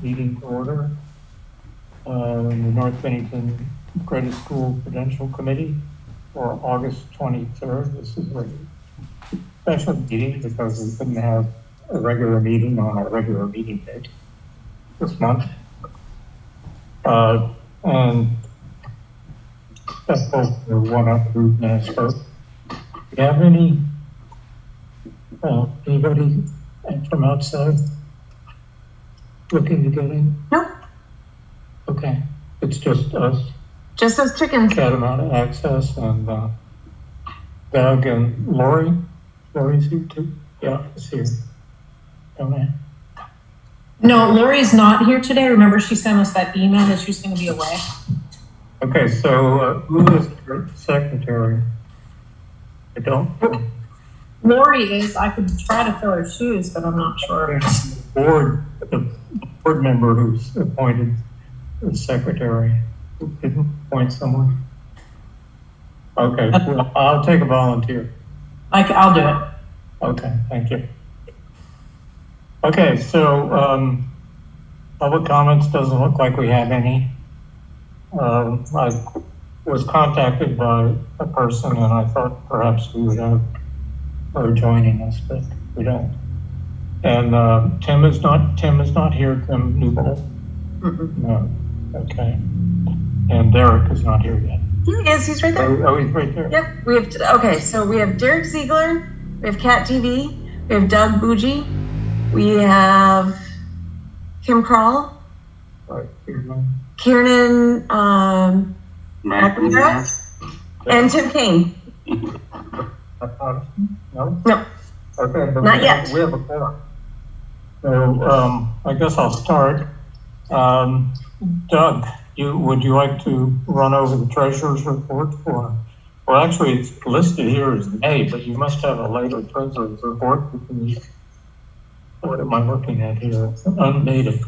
meeting to order. The North Bennington Credit School Prudential Committee for August 23rd. This is a special meeting because we couldn't have a regular meeting on a regular meeting date this month. And that's both the one-up group minutes vote. Do you have anybody from outside looking to get in? Nope. Okay, it's just us. Just those chickens. Catamount Access and Doug and Lori. Lori's here too? Yeah, it's here. Okay. No, Lori's not here today. Remember, she sent us that email that she was going to be away. Okay, so who is the secretary? I don't. Lori is. I could try to fill her shoes, but I'm not sure. The board member who's appointed as secretary. Didn't appoint someone? Okay, well, I'll take a volunteer. I'll do it. Okay, thank you. Okay, so public comments doesn't look like we have any. I was contacted by a person and I thought perhaps we would have her joining us, but we don't. And Tim is not here, Tim Newbold? No, okay. And Derek is not here yet. He is, he's right there. Oh, he's right there. Yep, so we have Derek Ziegler, we have Kat TV, we have Doug Bougie, we have Kim Kroll, Right, Kiernan McNamara, and Tim Kane. No? No. Okay, but Not yet. We have a forum. So I guess I'll start. Doug, would you like to run over the treasurer's report for? Well, actually, it's listed here as May, but you must have a later treasurer's report. What am I looking at here? It's undated.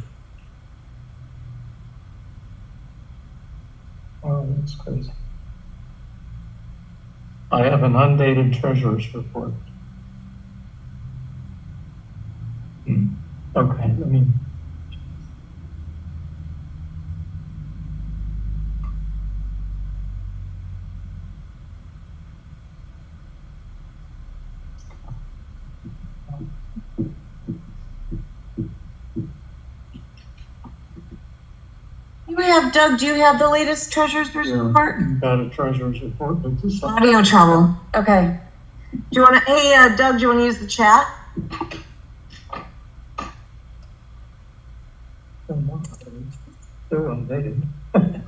Oh, that's crazy. I have an undated treasurer's report. Okay, let me. Doug, do you have the latest treasurer's report? Got a treasurer's report. But this Audio trouble. Okay. Do you want to, hey, Doug, do you want to use the chat? Still undated. Okay.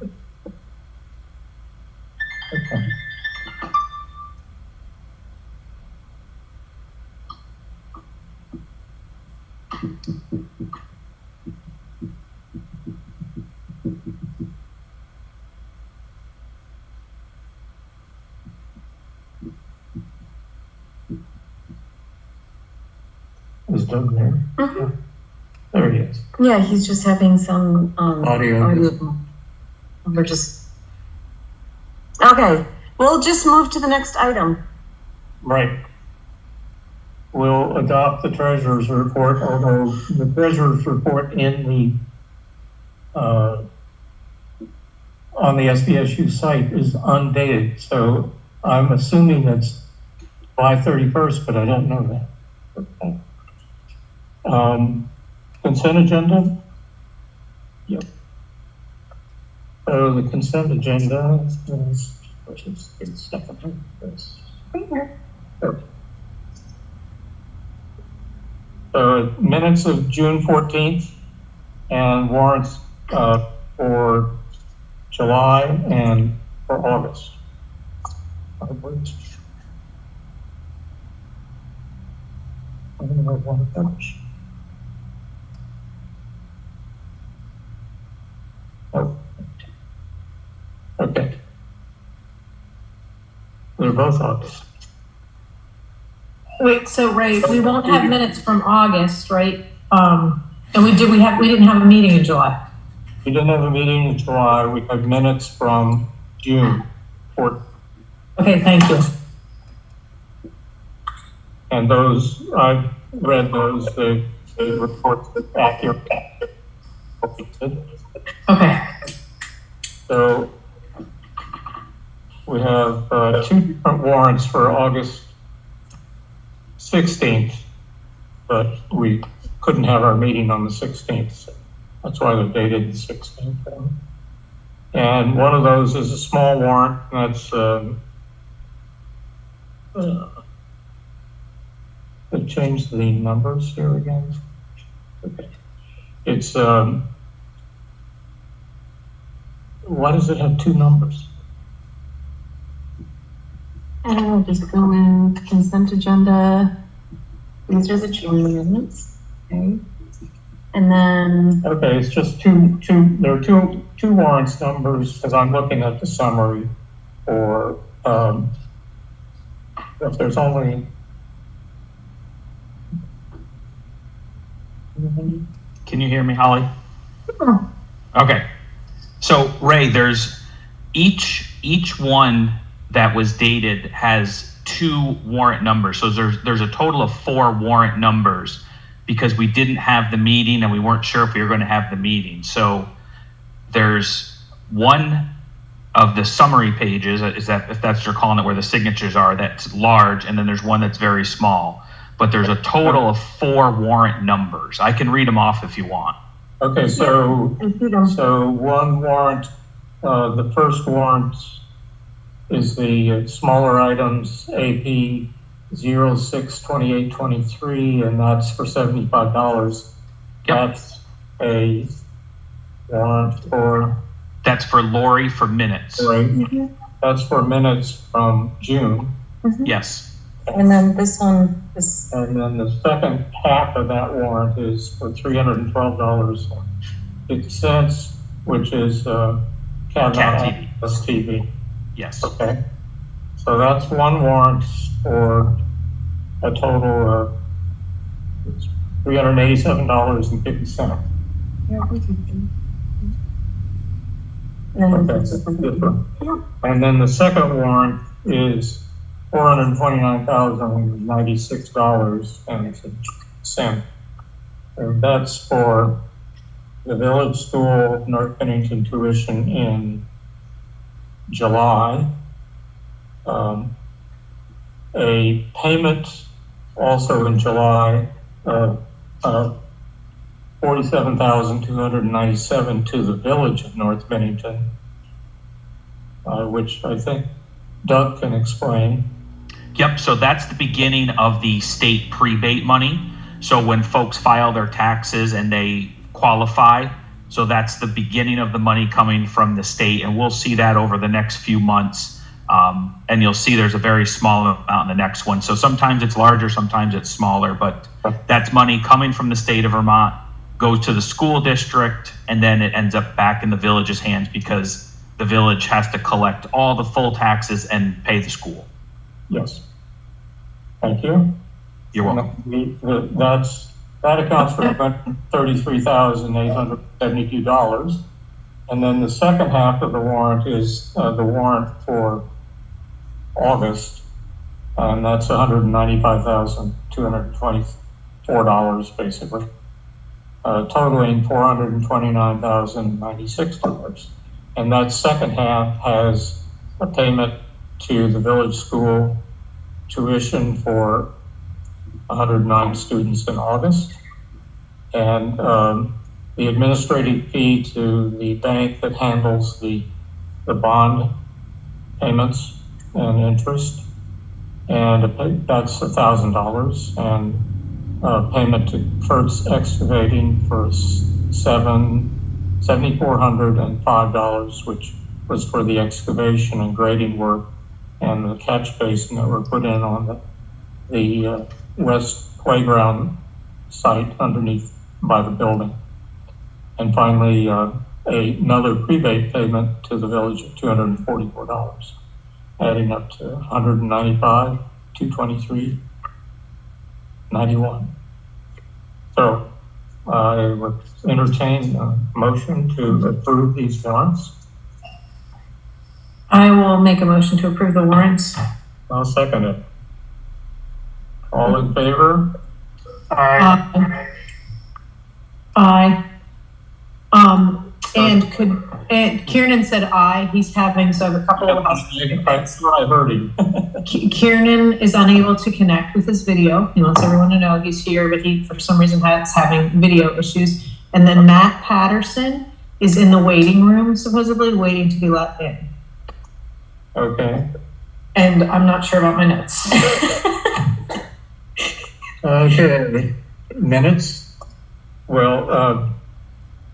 Is Doug there? Mm-hmm. There he is. Yeah, he's just having some audio. We're just okay. We'll just move to the next item. Right. We'll adopt the treasurer's report, although the treasurer's report in the on the SBSU site is undated. So I'm assuming it's July 31st, but I don't know that. Okay. Consent agenda? Yep. So the consent agenda is, which is this. Right here. Minutes of June 14th and warrants for July and for August. I don't know if I want to finish. Oh. Okay. They're both August. Wait, so Ray, we won't have minutes from August, right? And we didn't have a meeting in July. We didn't have a meeting in July. We have minutes from June 4th. Okay, thank you. And those, I've read those, the reports accurate. Okay. So we have two different warrants for August 16th, but we couldn't have our meeting on the 16th. So that's why they're dated the 16th. And one of those is a small warrant. That's they changed the numbers here again. Okay. It's why does it have two numbers? I don't know, just go in consent agenda. These are the changes, okay? And then, Okay, it's just there are two warrants numbers, because I'm looking at the summary, or if there's only. Can you hear me, Holly? Okay. So Ray, there's each one that was dated has two warrant numbers. So there's a total of 4 warrant numbers because we didn't have the meeting and we weren't sure if we were going to have the meeting. So there's one of the summary pages, is that, if that's what you're calling it, where the signatures are, that's large, and then there's one that's very small. But there's a total of 4 warrant numbers. I can read them off if you want. Okay, so one warrant, the first warrant is the smaller items, AP 062823, and that's for $75. Yep. That's a warrant for. That's for Lori for minutes. Right. Mm-hmm. That's for minutes from June. Mm-hmm. Yes. And then this one is. And then the second half of that warrant is for $312.50, which is Cat TV. TV. Yes. Okay. So that's one warrant for a total of $387.50. Okay. And then the second warrant is $429,096.00. And that's for the village school, North Bennington tuition in July. A payment also in July of $47,297 to the village of North Bennington, which I think Doug can explain. Yep, so that's the beginning of the state prebate money. So when folks file their taxes and they qualify, so that's the beginning of the money coming from the state, and we'll see that over the next few months. And you'll see there's a very small amount in the next one. So sometimes it's larger, sometimes it's smaller, but that's money coming from the state of Vermont, goes to the school district, and then it ends up back in the village's hands because the village has to collect all the full taxes and pay the school. Yes. Thank you. You're welcome. That accounts for $33,872. And then the second half of the warrant is the warrant for August, and that's $195,224 basically, totaling $429,096. And that second half has a payment to the village school tuition for 109 students in August, and the administrative fee to the bank that handles the bond payments and interest, and that's $1,000, and payment to Kurtz Excavating for $7,405, which was for the excavation and grading work and the catch basin that were put in on the west playground site underneath by the building. And finally, another prebate payment to the village of $244, adding up to $195,223.91. So I would entertain a motion to approve these warrants. I will make a motion to approve the warrants. I'll second it. All in favor? Aye. And Kiernan said aye. He's having, so I have a couple of I heard him. Kiernan is unable to connect with his video. He wants everyone to know he's here, but he, for some reason, is having video issues. And then Matt Patterson is in the waiting room, supposedly waiting to be let in. Okay. And I'm not sure about my notes. Okay. Minutes. Well,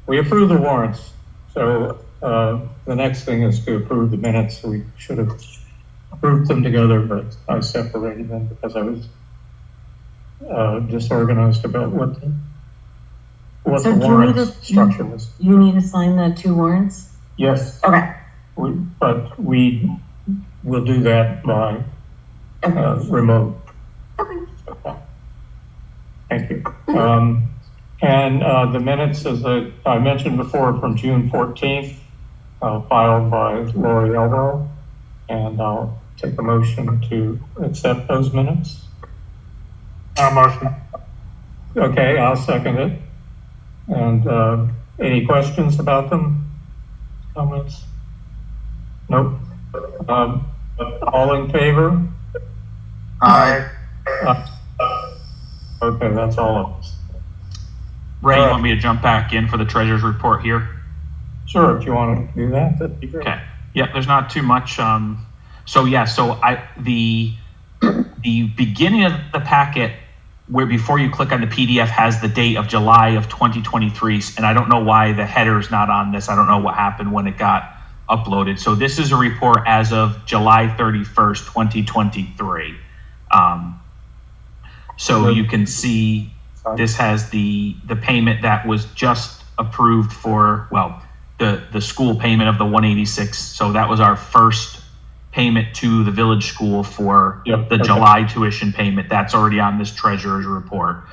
we approved the warrants. So the next thing is to approve the minutes. We should have grouped them together, but I separated them because I was disorganized about what the So do you warrant need structure was. You need to sign the 2 warrants? Yes, Okay. but we will do that by remote. Okay. Okay. Thank you. And the minutes, as I mentioned before, from June 14th, filed by Lori Elbow, and I'll take a motion to accept those minutes. Motion. Okay, I'll second it. And any questions about them? Comments? Nope. All in favor? Aye. Okay, that's all of us. Ray, you want me to jump back in for the treasurer's report here? Sure, if you want to do that, that'd be great. Okay. Yeah, there's not too much. The beginning of the packet, where before you click on the PDF, has the date of July of 2023, and I don't know why the header's not on this. I don't know what happened when it got uploaded. So this is a report as of July 31st, 2023. So you can see this has the payment that was just approved for, well, the school payment of the 186. So that was our first payment to the village school for the July tuition payment. That's already on this treasurer's report.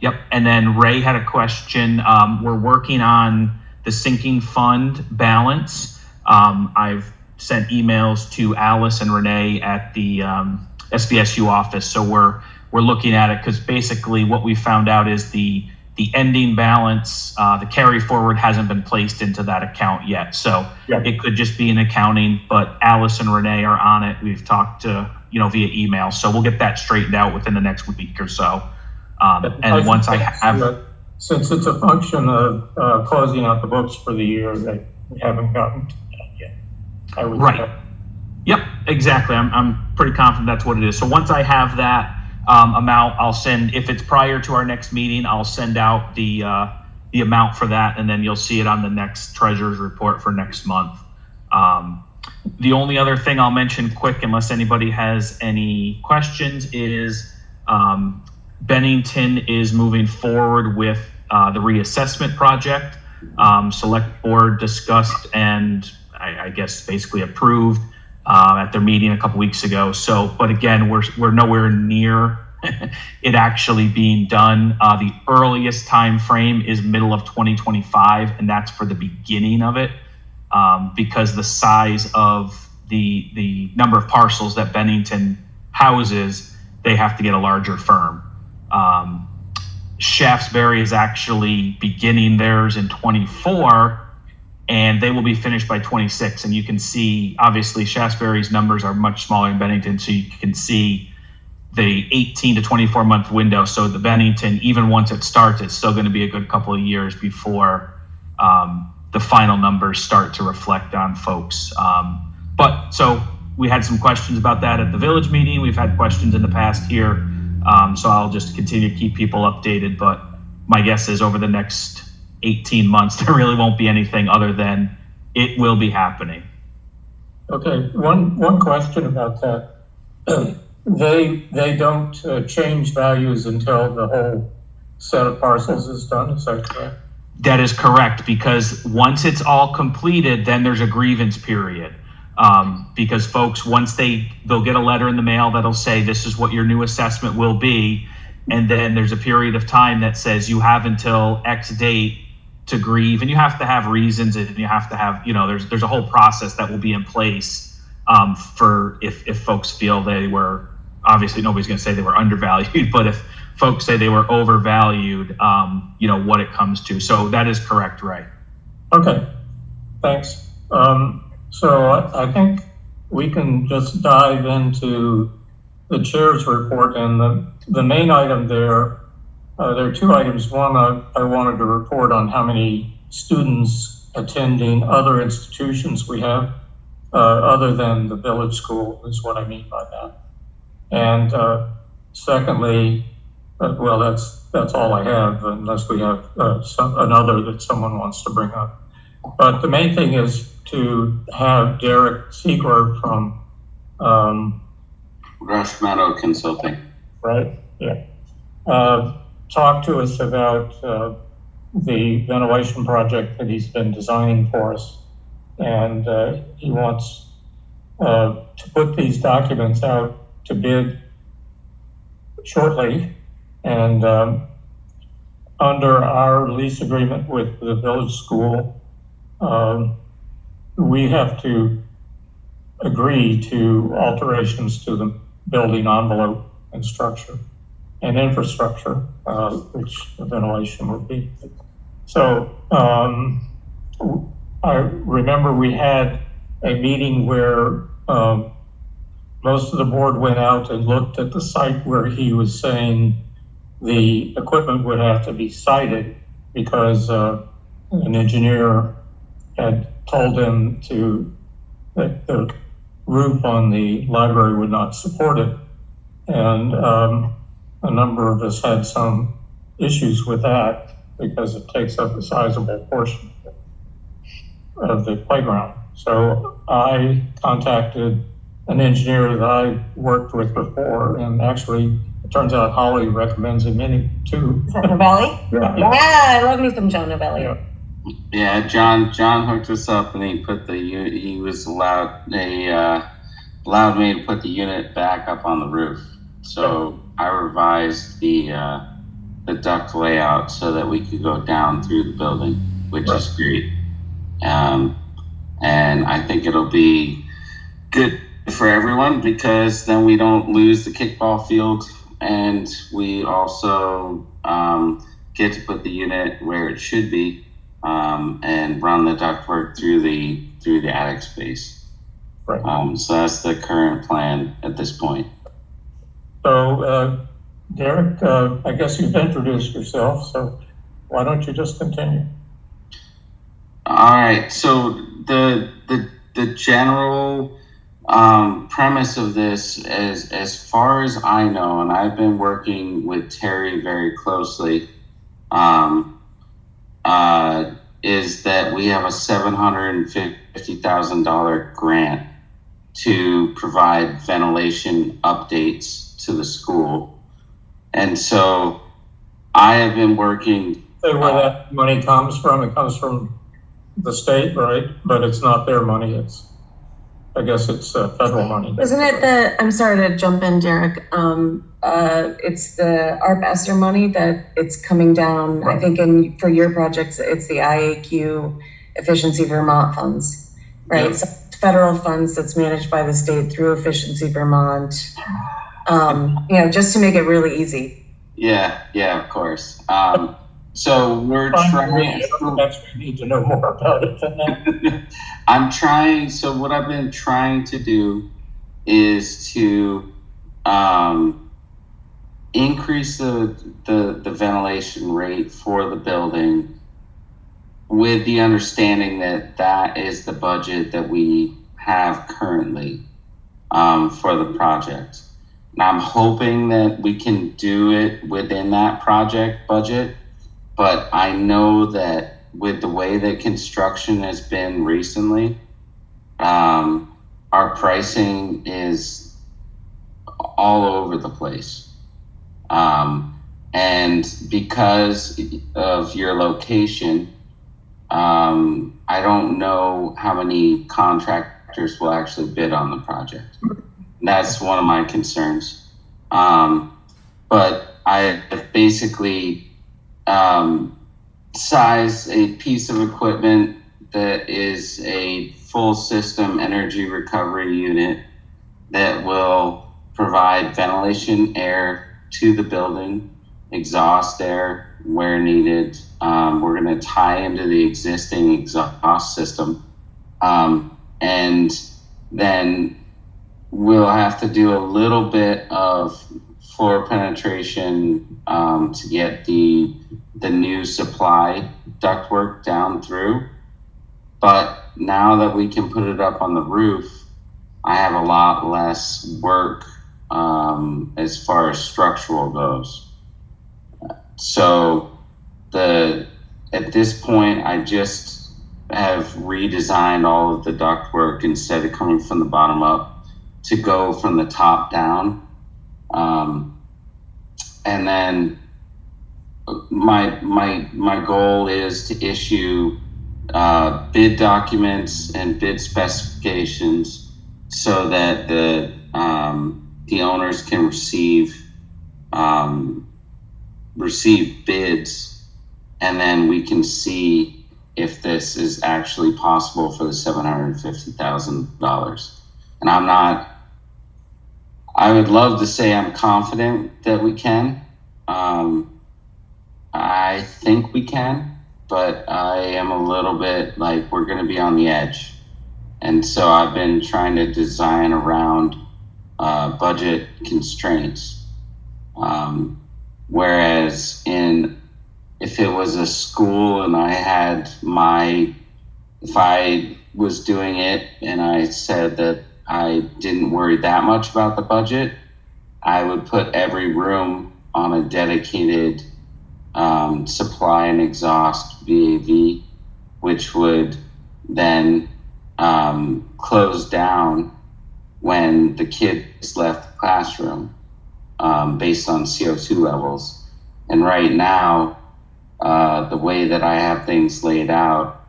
Yep. And then Ray had a question. We're working on the sinking fund balance. I've sent emails to Alice and Renee at the SVSU office. So we're looking at it because basically what we found out is the ending balance, the carry forward hasn't been placed into that account yet. So it could just be an accounting, but Alice and Renee are on it. We've talked to, via email. So we'll get that straightened out within the next week or so. And once I have, since it's a function of closing out the books for the year, that we haven't gotten to that yet. Right. Yep, exactly. I'm pretty confident that's what it is. So once I have that amount, I'll send, if it's prior to our next meeting, I'll send out the amount for that, and then you'll see it on the next treasurer's report for next month. The only other thing I'll mention quick, unless anybody has any questions, is Bennington is moving forward with the reassessment project. Select board discussed and I guess basically approved at their meeting a couple weeks ago. So, but again, we're nowhere near it actually being done. The earliest time frame is middle of 2025, and that's for the beginning of it, because the size of the number of parcels that Bennington houses, they have to get a larger firm. Shaftesbury is actually beginning theirs in 24, and they will be finished by 26. And you can see, obviously, Shaftesbury's numbers are much smaller than Bennington, so you can see the 18 to 24 month window. So the Bennington, even once it starts, it's still going to be a good couple of years before the final numbers start to reflect on folks. But so we had some questions about that at the village meeting. We've had questions in the past here. So I'll just continue to keep people updated, but my guess is over the next 18 months, there really won't be anything other than it will be happening. Okay, one question about that. They don't change values until the whole set of parcels is done, is that correct? That is correct, because once it's all completed, then there's a grievance period. Because folks, once they'll get a letter in the mail that'll say this is what your new assessment will be, and then there's a period of time that says you have until X date to grieve, and you have to have reasons, and you have to have, there's a whole process that will be in place for if folks feel they were, obviously nobody's going to say they were undervalued, but if folks say they were overvalued, what it comes to. So that is correct, Ray. Okay, thanks. So I think we can just dive into the chair's report, and the main item there are two items. One, I wanted to report on how many students attending other institutions we have, other than the village school is what I mean by that. And secondly, well, that's all I have, unless we have another that someone wants to bring up. But the main thing is to have Derek Siegler from Rush Meadow Consulting. right, yeah, talk to us about the ventilation project that he's been designing for us. And he wants to put these documents out to bid shortly. And under our lease agreement with the village school, we have to agree to alterations to the building envelope and structure and infrastructure, which the ventilation would be. So I remember we had a meeting where most of the board went out and looked at the site where he was saying the equipment would have to be sited because an engineer had told him that the roof on the library would not support it. And a number of us had some issues with that because it takes up a sizable portion of the playground. So I contacted an engineer that I worked with before, and actually it turns out Holly recommends him too. Is that Novelli? Yeah. Yeah, I love me some Joe Novelli. Yeah. Yeah, John hooked us up, and he put he was allowed me to put the unit back up on the roof. So I revised the duct layout so that we could go down through the building, which is great. And I think it'll be good for everyone because then we don't lose the kickball field, and we also get to put the unit where it should be, and run the ductwork through the attic space. Right. So that's the current plan at this point. So Derek, I guess you've introduced yourself, so why don't you just continue? All right. So the general premise of this, as far as I know, and I've been working with Terry very closely, is that we have a $750,000 grant to provide ventilation updates to the school. And so I have been working. Say where that money comes from. It comes from the state, right? But it's not their money. I guess it's federal money. Isn't it I'm sorry to jump in, Derek. It's the ARP ESSER money that it's coming down. Right. I think for your projects, it's the IAQ Efficiency Vermont funds, right? Yeah. So federal funds that's managed by the state through Efficiency Vermont. Just to make it really easy. Yeah, of course. So we're trying. We need to know more about it than that. I'm trying. So what I've been trying to do is to increase the ventilation rate for the building, with the understanding that is the budget that we have currently for the project. And I'm hoping that we can do it within that project budget. But I know that with the way that construction has been recently, our pricing is all over the place. And because of your location, I don't know how many contractors will actually bid on the project. That's one of my concerns. But I basically size a piece of equipment that is a full system energy recovery unit that will provide ventilation air to the building exhaust air where needed. We're going to tie into the existing exhaust system. And then we'll have to do a little bit of floor penetration to get the new supply ductwork down through. But now that we can put it up on the roof, I have a lot less work as far as structural goes. So at this point, I just have redesigned all of the ductwork instead of coming from the bottom up to go from the top down. And then my goal is to issue bid documents and bid specifications so that the owners can receive bids, and then we can see if this is actually possible for the $750,000. And I would love to say I'm confident that we can. I think we can, but I am a little bit like we're going to be on the edge. And so I've been trying to design around budget constraints. Whereas if it was a school and if I was doing it and I said that I didn't worry that much about the budget, I would put every room on a dedicated supply and exhaust VAV, which would then close down when the kids left the classroom based on CO2 levels. And right now, the way that I have things laid out,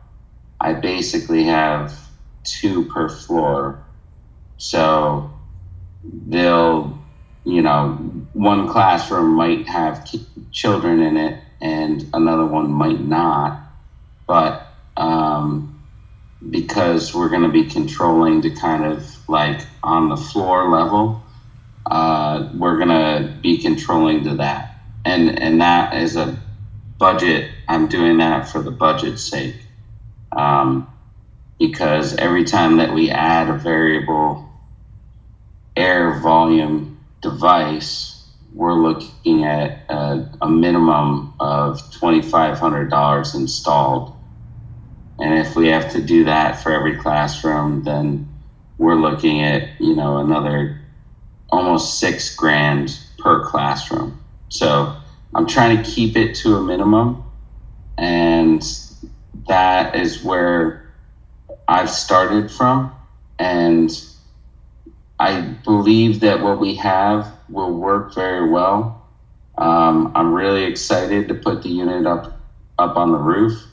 I basically have 2 per floor. So one classroom might have children in it and another one might not. But because we're going to be controlling to kind of like on the floor level, we're going to be controlling to that. And that is a budget. I'm doing that for the budget's sake. Because every time that we add a variable air volume device, we're looking at a minimum of $2,500 installed. And if we have to do that for every classroom, then we're looking at, another almost $6,000 per classroom. So I'm trying to keep it to a minimum. And that is where I've started from. And I believe that what we have will work very well. I'm really excited to put the unit up on the roof.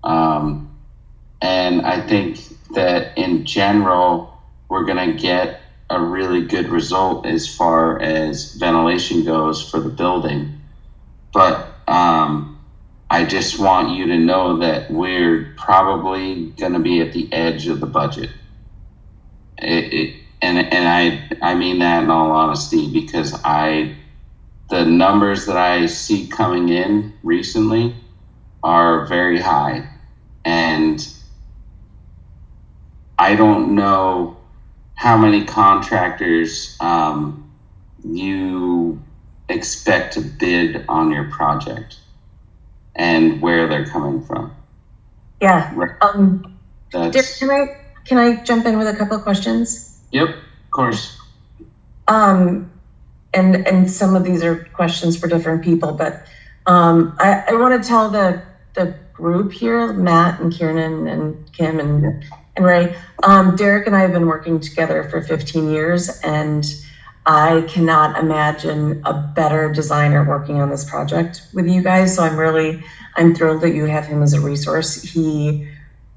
And I think that in general, we're going to get a really good result as far as ventilation goes for the building. But I just want you to know that we're probably going to be at the edge of the budget. And I mean that in all honesty, because the numbers that I see coming in recently are very high. And I don't know how many contractors you expect to bid on your project and where they're coming from. Yeah. That's, Derek, can I jump in with a couple of questions? Yep, of course. And some of these are questions for different people, but I want to tell the group here, Matt and Kieran and Kim and Ray, Derek and I have been working together for 15 years, and I cannot imagine a better designer working on this project with you guys. So I'm thrilled that you have him as a resource. He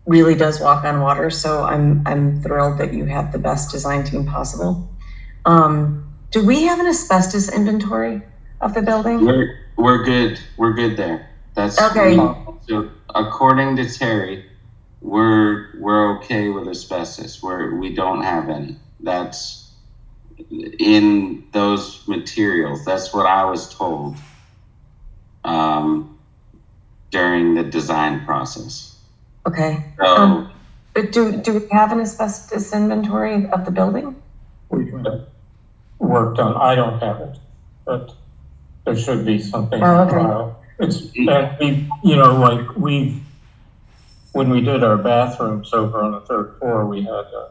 really does walk on water. So I'm thrilled that you have the best design team possible. Do we have an asbestos inventory of the building? We're good. We're good there. That's okay. So according to Terry, we're okay with asbestos. We don't have any. That's in those materials. That's what I was told. during the design process. Okay. So But do we have an asbestos inventory of the building? We've got work done. I don't have it, but there should be something. Oh, okay. And when we did our bathrooms over on the third floor, we had a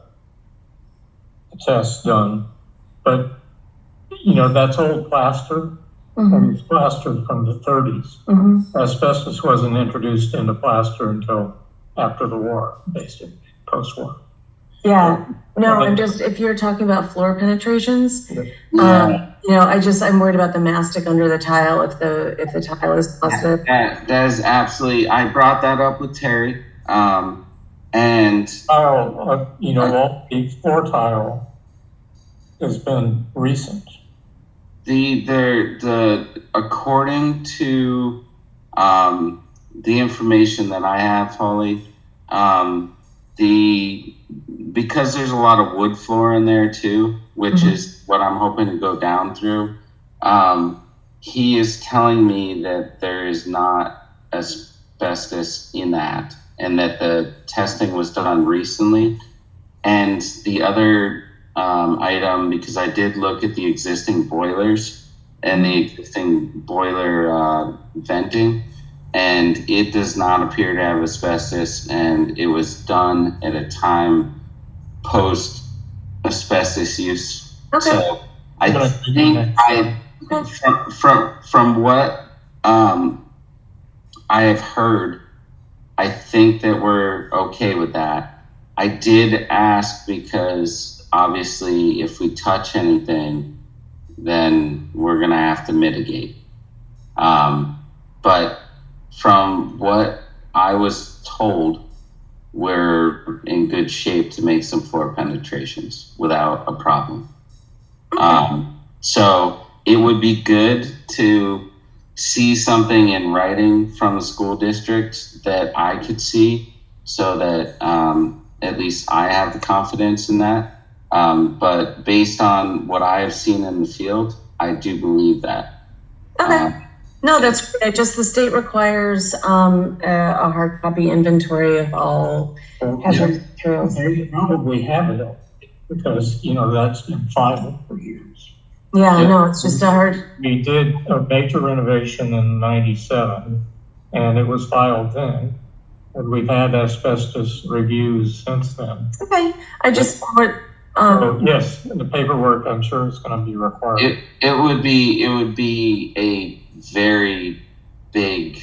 test done, but that's old plaster. Mm-hmm. And it's plaster from the 30s. Mm-hmm. Asbestos wasn't introduced into plaster until after the war, basically, post-war. Yeah, no, I'm just, if you're talking about floor penetrations, yeah, I'm worried about the mastic under the tile if the tile is busted. that is absolutely. I brought that up with Terry, and All the floor tile has been recent. the according to the information that I have, Holly, because there's a lot of wood floor in there too, which Mm-hmm. is what I'm hoping to go down through. He is telling me that there is not asbestos in that, and that the testing was done recently. And the other item, because I did look at the existing boilers and the existing boiler venting, and it does not appear to have asbestos, and it was done at a time post asbestos use. Okay. So I think from what I have heard, I think that we're okay with that. I did ask because obviously if we touch anything, then we're gonna have to mitigate. But from what I was told, we're in good shape to make some floor penetrations without a problem. So it would be good to see something in writing from the school district that I could see, so that at least I have the confidence in that. But based on what I have seen in the field, I do believe that. Okay. No, that's great. Just the state requires a hard copy inventory of all hazardous materials. They probably have it all, because that's been filed for years. Yeah, no, it's just a hard. We did a major renovation in '97, and it was filed then. And we've had asbestos reviews since then. Okay, I just want. So yes, the paperwork, I'm sure, is going to be required. It would be a very big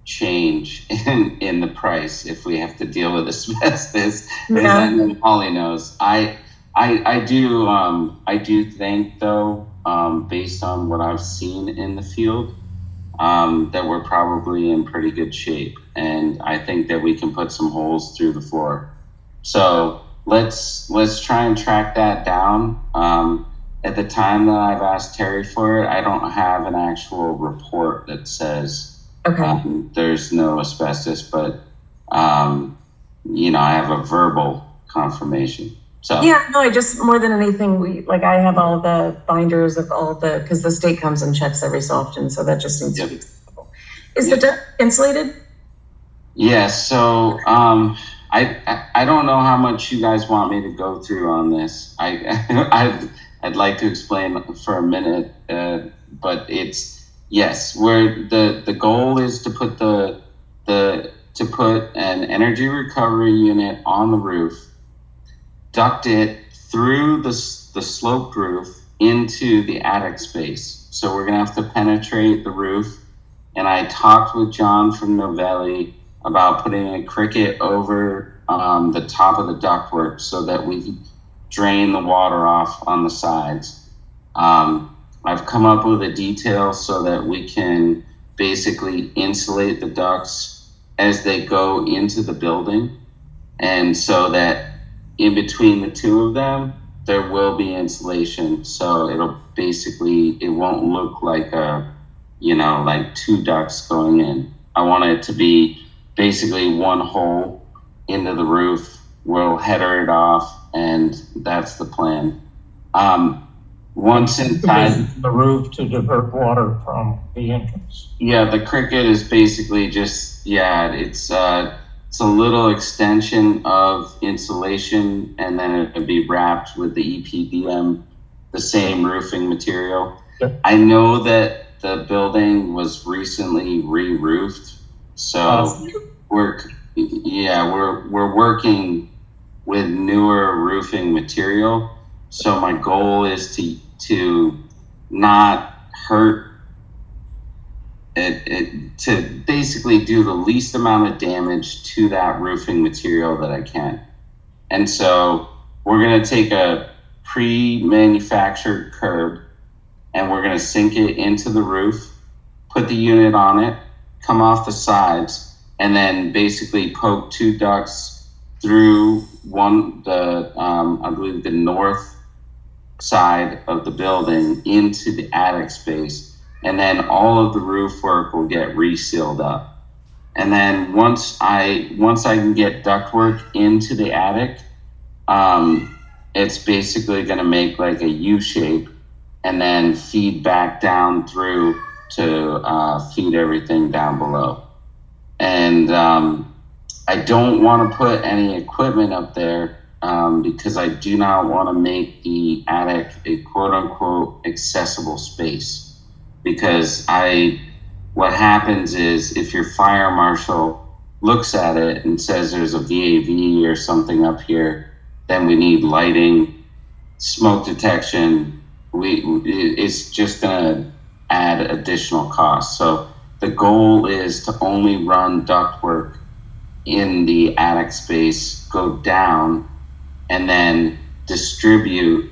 change in the price if we have to deal with asbestos. Yeah. As I know Holly knows. I do think though, based on what I've seen in the field, that we're probably in pretty good shape, and I think that we can put some holes through the floor. So let's try and track that down. At the time that I've asked Terry for it, I don't have an actual report that says there's no asbestos, but I have a verbal confirmation. So yeah, no, I just more than anything, I have all the binders of all because the state comes and checks every so often, so that just needs to be acceptable. Is the duct insulated? Yes. So I don't know how much you guys want me to go through on this. I'd like to explain for a minute, but it's yes. Where the goal is to put to put an energy recovery unit on the roof, duct it through the sloped roof into the attic space. So we're gonna have to penetrate the roof. And I talked with John from Novelli about putting a cricket over the top of the ductwork so that we can drain the water off on the sides. I've come up with a detail so that we can basically insulate the ducts as they go into the building, and so that in between the two of them there will be insulation, so it won't look like like two ducts going in. I want it to be basically one hole into the roof. We'll header it off, and that's the plan. Once inside, The roof to divert water from the entrance. yeah, the cricket is basically just, yeah, it's a little extension of insulation, and then it would be wrapped with the EPDM, the same roofing material. Yep. I know that the building was recently re-roofed, so we're working with newer roofing material. So my goal is to not hurt it, to basically do the least amount of damage to that roofing material that I can. And so we're gonna take a pre-manufactured curb and we're gonna sink it into the roof, put the unit on it, come off the sides, and then basically poke 2 ducts through I believe the north side of the building into the attic space, and then all of the roof work will get resealed up. And then once I can get ductwork into the attic, it's basically going to make like a U shape and then feed back down through to feed everything down below. And I don't want to put any equipment up there because I do not want to make the attic a quote unquote accessible space. Because what happens is if your fire marshal looks at it and says there's a VAV or something up here, then we need lighting, smoke detection. It's just gonna add additional costs. So the goal is to only run ductwork in the attic space, go down, and then distribute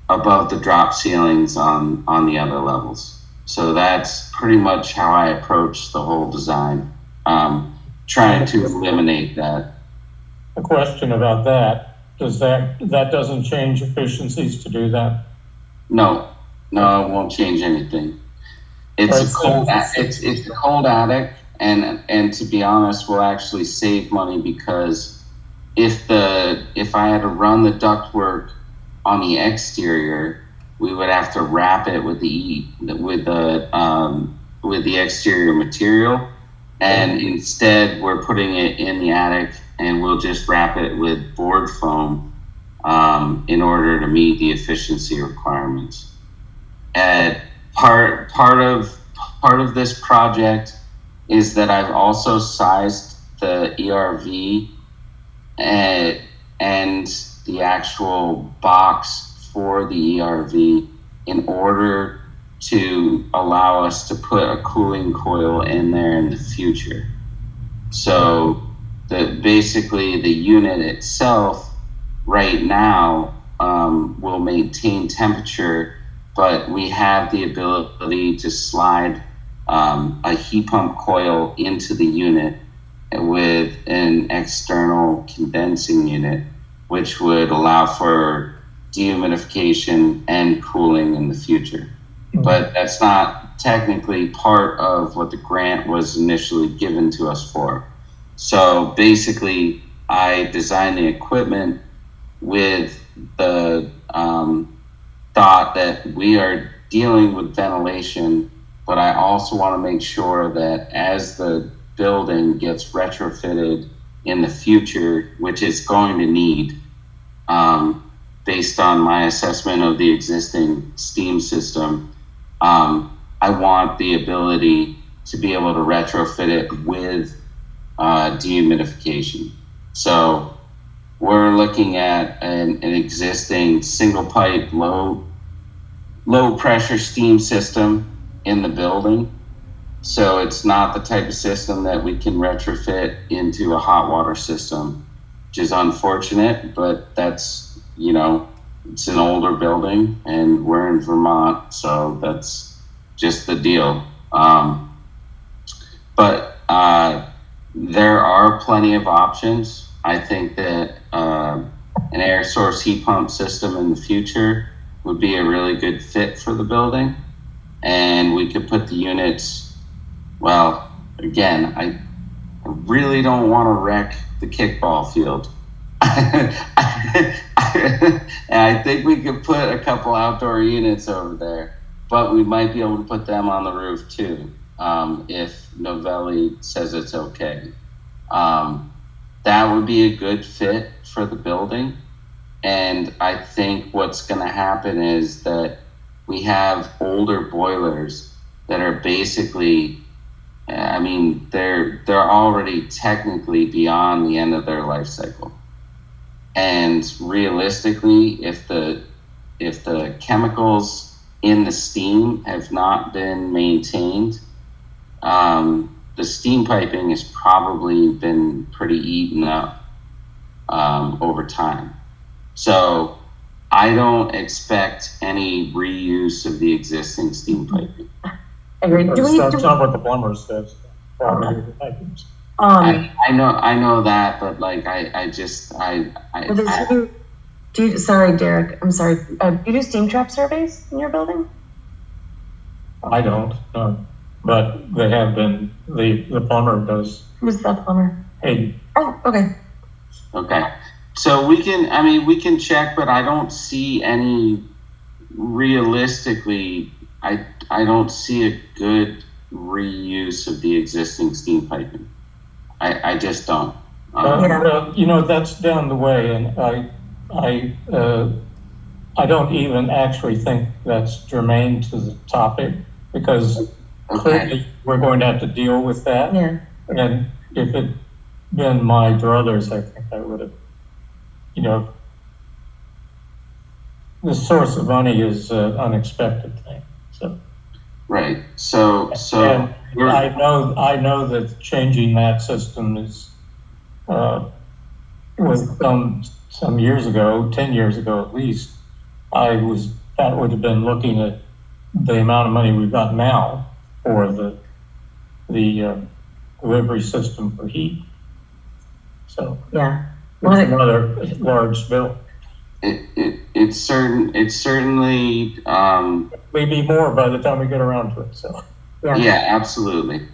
above the drop ceilings on the other levels. So that's pretty much how I approach the whole design, trying to eliminate that. A question about that, that doesn't change efficiencies to do that? No, it won't change anything. It's a cold attic, and to be honest, will actually save money because if I had to run the ductwork on the exterior, we would have to wrap it with the exterior material, and instead we're putting it in the attic, and we'll just wrap it with board foam in order to meet the efficiency requirements. And part of this project is that I've also sized the ERV and the actual box for the ERV in order to allow us to put a cooling coil in there in the future. So basically the unit itself right now will maintain temperature, but we have the ability to slide a heat pump coil into the unit with an external condensing unit, which would allow for dehumidification and cooling in the future. But that's not technically part of what the grant was initially given to us for. So basically, I designed the equipment with the thought that we are dealing with ventilation, but I also want to make sure that as the building gets retrofitted in the future, which it's going to need, based on my assessment of the existing steam system, I want the ability to be able to retrofit it with dehumidification. So we're looking at an existing single pipe low pressure steam system in the building. So it's not the type of system that we can retrofit into a hot water system, which is unfortunate, but that's, it's an older building and we're in Vermont, so that's just the deal. But there are plenty of options. I think that an air source heat pump system in the future would be a really good fit for the building. And we could put the units, well, again, I really don't want to wreck the kickball field. and I think we could put a couple outdoor units over there, but we might be able to put them on the roof too, if Novelli says it's okay. That would be a good fit for the building. And I think what's going to happen is that we have older boilers that are basically, I mean, they're already technically beyond the end of their life cycle. And realistically, if the chemicals in the steam have not been maintained, the steam piping has probably been pretty eaten up over time. So I don't expect any reuse of the existing steam piping. Agreed. That's not what the plumber says. Probably the pipings. I know that, but like sorry, Derek, I'm sorry. Do you do steam trap surveys in your building? I don't, no. But they have been, the plumber does. Who's that plumber? Hey, Oh, okay. Okay. So we can check, but I don't see any, realistically, I don't see a good reuse of the existing steam piping. I just don't. That's down the way, and I don't even actually think that's germane to the topic, because clearly we're going to have to deal with that. Yeah. And if it been my druthers, I think I would have, the source of money is an unexpected thing. So. Right. So and I know that changing that system was done some years ago, 10 years ago at least. That would have been looking at the amount of money we've got now for the delivery system for heat. So yeah, it's another large bill. It's certainly maybe more by the time we get around to it. So yeah, absolutely.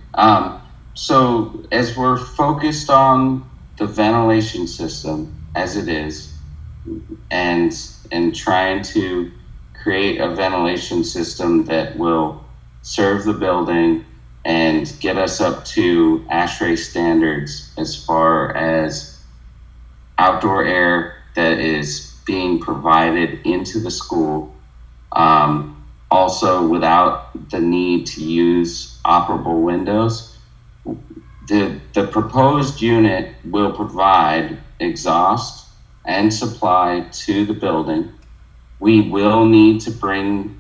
So as we're focused on the ventilation system as it is, and trying to create a ventilation system that will serve the building and get us up to ASHRAE standards as far as outdoor air that is being provided into the school, also without the need to use operable windows. The proposed unit will provide exhaust and supply to the building. We will need to bring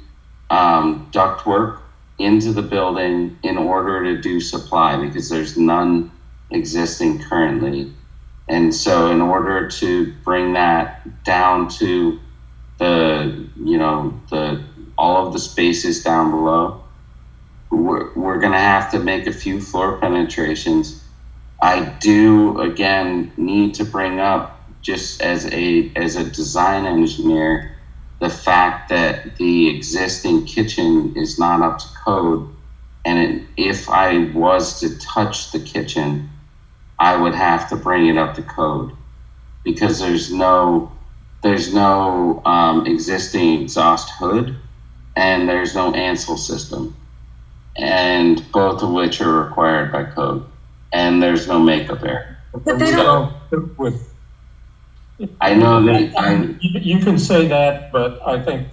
ductwork into the building in order to do supply, because there's none existing currently. And so in order to bring that down to all of the spaces down below, we're going to have to make a few floor penetrations. I do, again, need to bring up, just as a design engineer, the fact that the existing kitchen is not up to code. And if I was to touch the kitchen, I would have to bring it up to code, because there's no existing exhaust hood, and there's no ansel system, and both of which are required by code, and there's no makeup air. But they don't. I know that you can say that, but I think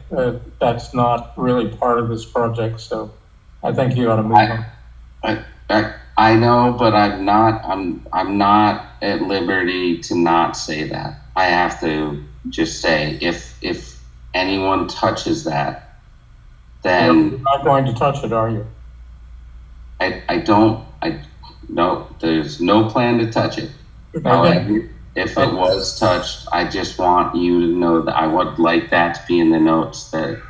that's not really part of this project. So I think you ought to move on. I know, but I'm not at liberty to not say that. I have to just say, if anyone touches that, then you're not going to touch it, are you? No, there's no plan to touch it. However, if it was touched, I just want you to know that I would like that to be in the notes, that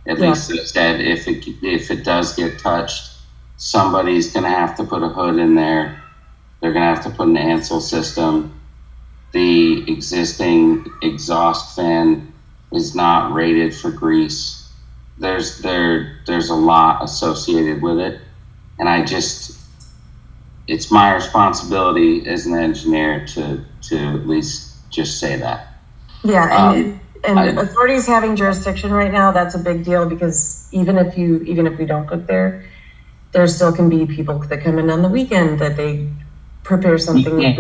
at least it said if it does get touched, somebody's going to have to put a hood in there. They're going to have to put an ansel system. The existing exhaust fan is not rated for grease. There's a lot associated with it. And it's my responsibility as an engineer to at least just say that. Yeah, and And authorities having jurisdiction right now, that's a big deal because even if we don't cook there still can be people that come in on the weekend that they prepare something. And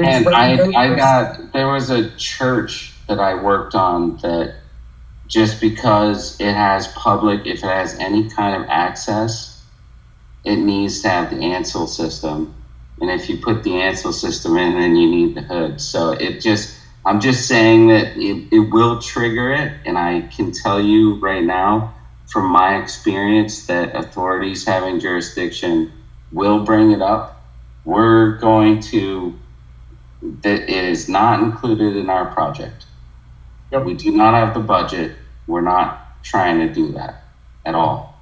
there was a church that I worked on that just because it has if it has any kind of access, it needs to have the Ansel system. And if you put the Ansel system in, then you need the hood. So I'm just saying that it will trigger it. And I can tell you right now, from my experience, that authorities having jurisdiction will bring it up. That it is not included in our project. Yep. We do not have the budget. We're not trying to do that at all.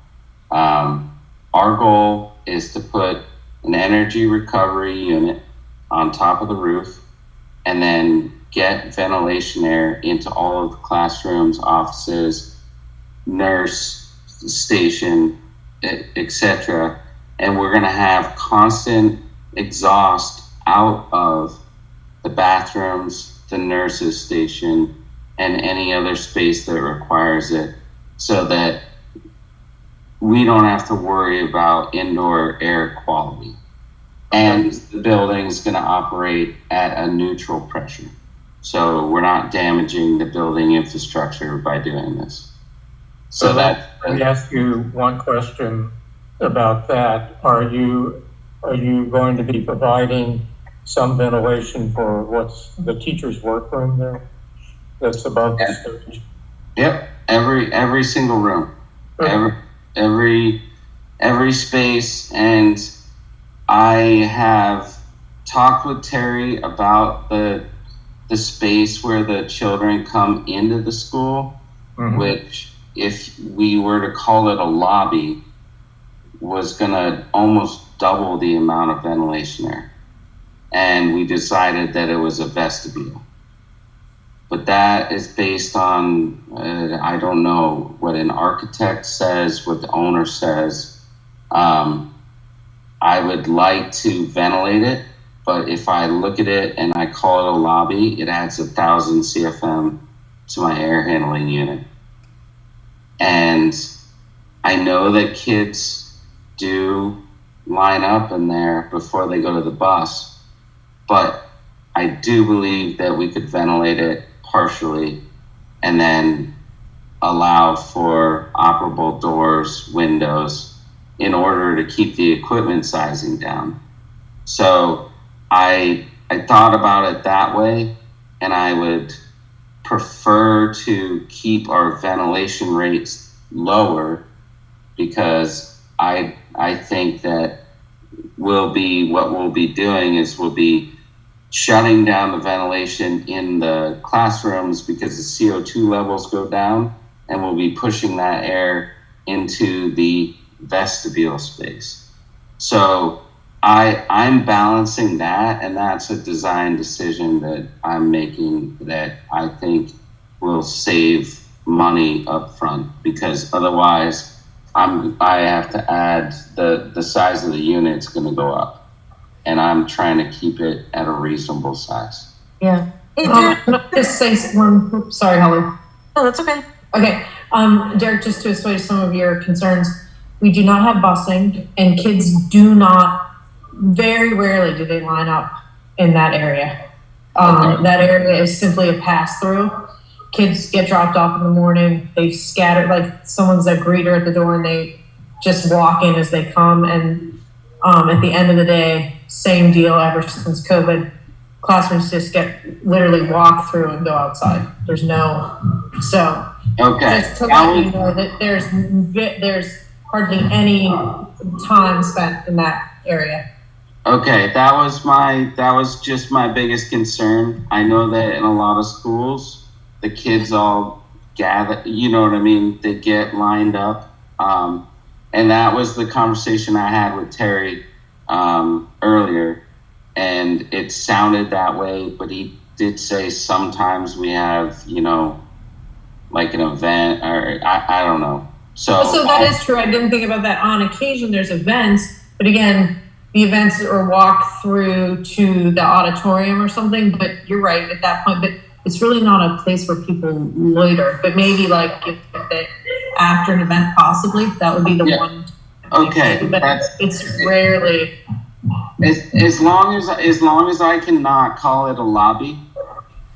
Our goal is to put an energy recovery unit on top of the roof and then get ventilation air into all of the classrooms, offices, nurse station, etc. And we're going to have constant exhaust out of the bathrooms, the nurses station, and any other space that requires it, so that we don't have to worry about indoor air quality. And the building's going to operate at a neutral pressure. So we're not damaging the building infrastructure by doing this. So let me ask you one question about that. Are you going to be providing some ventilation for what's the teacher's workroom there that's above the stage? Yep, every single room, every space. And I have talked with Terry about the space where the children come into the school, which, if we were to call it a lobby, was gonna almost double the amount of ventilation there. And we decided that it was a vestibule. But that is based on, I don't know what an architect says, what the owner says. I would like to ventilate it, but if I look at it and I call it a lobby, it adds 1,000 CFM to my air handling unit. And I know that kids do line up in there before they go to the bus, but I do believe that we could ventilate it partially and then allow for operable doors, windows, in order to keep the equipment sizing down. So I thought about it that way, and I would prefer to keep our ventilation rates lower, because I think that what we'll be doing is we'll be shutting down the ventilation in the classrooms because the CO2 levels go down, and we'll be pushing that air into the vestibule space. So I'm balancing that, and that's a design decision that I'm making that I think will save money up front, because otherwise I have to add the size of the unit's going to go up, and I'm trying to keep it at a reasonable size. Yeah. Hey, Can I just say one? Sorry, Holly. Oh, that's okay. Okay, Derek, just to assuage some of your concerns, we do not have busing, and kids very rarely do they line up in that area. That area is simply a pass through. Kids get dropped off in the morning, they scatter, like someone's a greeter at the door, and they just walk in as they come. And at the end of the day, same deal ever since COVID. Classrooms just get literally walk through and go outside. There's so just to let you know that there's hardly any time spent in that area. Okay, that was just my biggest concern. I know that in a lot of schools, the kids all gather, you know what I mean? They get lined up. And that was the conversation I had with Terry earlier. And it sounded that way, but he did say sometimes we have, like an event, or I don't know. So that is true. I didn't think about that. On occasion, there's events, but again, the events are walk through to the auditorium or something. But you're right at that point. But it's really not a place where people loiter, but maybe like if they, after an event, possibly, that would be the one. Okay, But it's rarely. As long as I cannot call it a lobby,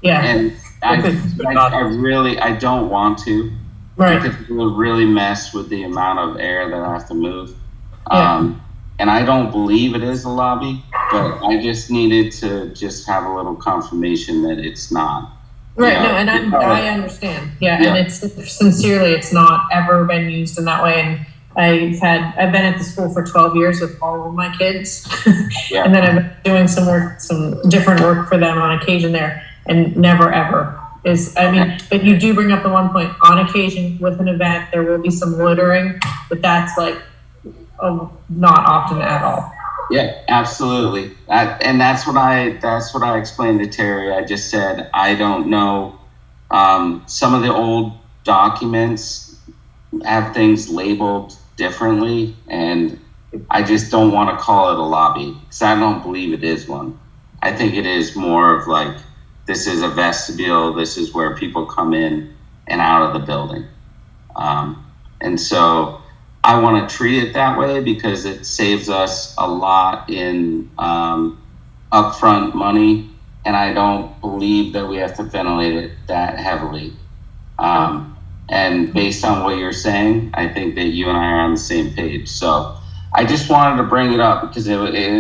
Yeah. and I don't want to, Right. because it will really mess with the amount of air that I have to move. Yeah. And I don't believe it is a lobby, but I just needed to just have a little confirmation that it's not. Right. No, and I understand. Yeah. And it's sincerely, it's not ever been used in that way. And I've been at the school for 12 years with all of my kids. Yeah. And then I've been doing some different work for them on occasion there, and never ever is, I mean, but you do bring up the one point, on occasion with an event, there will be some loitering, but that's like, not often at all. Yeah, absolutely. And that's what I explained to Terry. I just said, I don't know. Some of the old documents have things labeled differently, and I just don't want to call it a lobby because I don't believe it is one. I think it is more of like, this is a vestibule. This is where people come in and out of the building. And so I want to treat it that way because it saves us a lot in upfront money, and I don't believe that we have to ventilate it that heavily. And based on what you're saying, I think that you and I are on the same page. So I just wanted to bring it up because it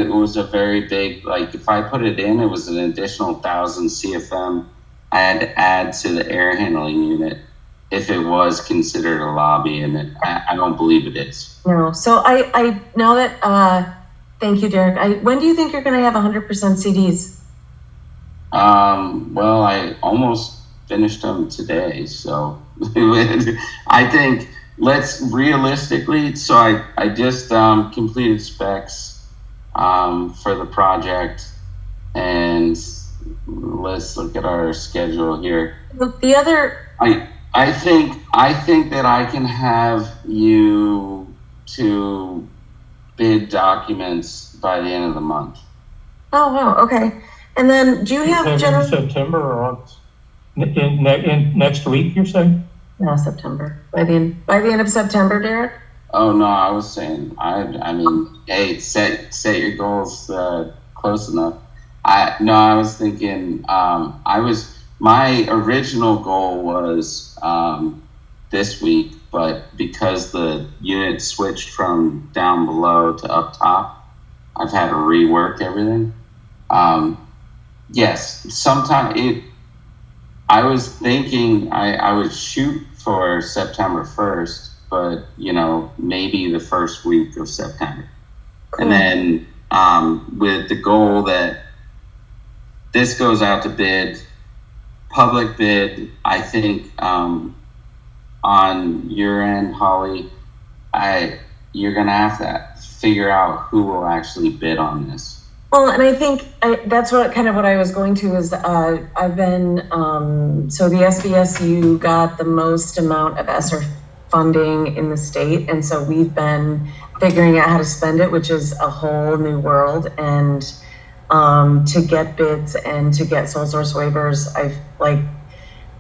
was a very big, like if I put it in, it was an additional 1,000 CFM I had to add to the air handling unit if it was considered a lobby, and I don't believe it is. No, so I now that, thank you, Derek. When do you think you're going to have 100% CDs? Well, I almost finished them today, so I think let's realistically. So I just completed specs for the project, and let's look at our schedule here. Look, the other. I think that I can have you to bid documents by the end of the month. Oh, wow. Okay. And then do you have in general? September or August? In next week, you're saying? No, September. By the end of September, Derek? Oh no, I was saying I mean, hey, set your goals close enough. I was thinking my original goal was this week, but because the unit switched from down below to up top, I've had to rework everything. Yes, sometime I was thinking I would shoot for September 1st, but maybe the first week of September. Cool. And then with the goal that this goes out to bid, public bid, I think on your end, Holly, you're gonna have to figure out who will actually bid on this. Well, and I think that's what I was going to is I've been so the SBSU got the most amount of ESSER funding in the state, and so we've been figuring out how to spend it, which is a whole new world. And to get bids and to get sole source waivers,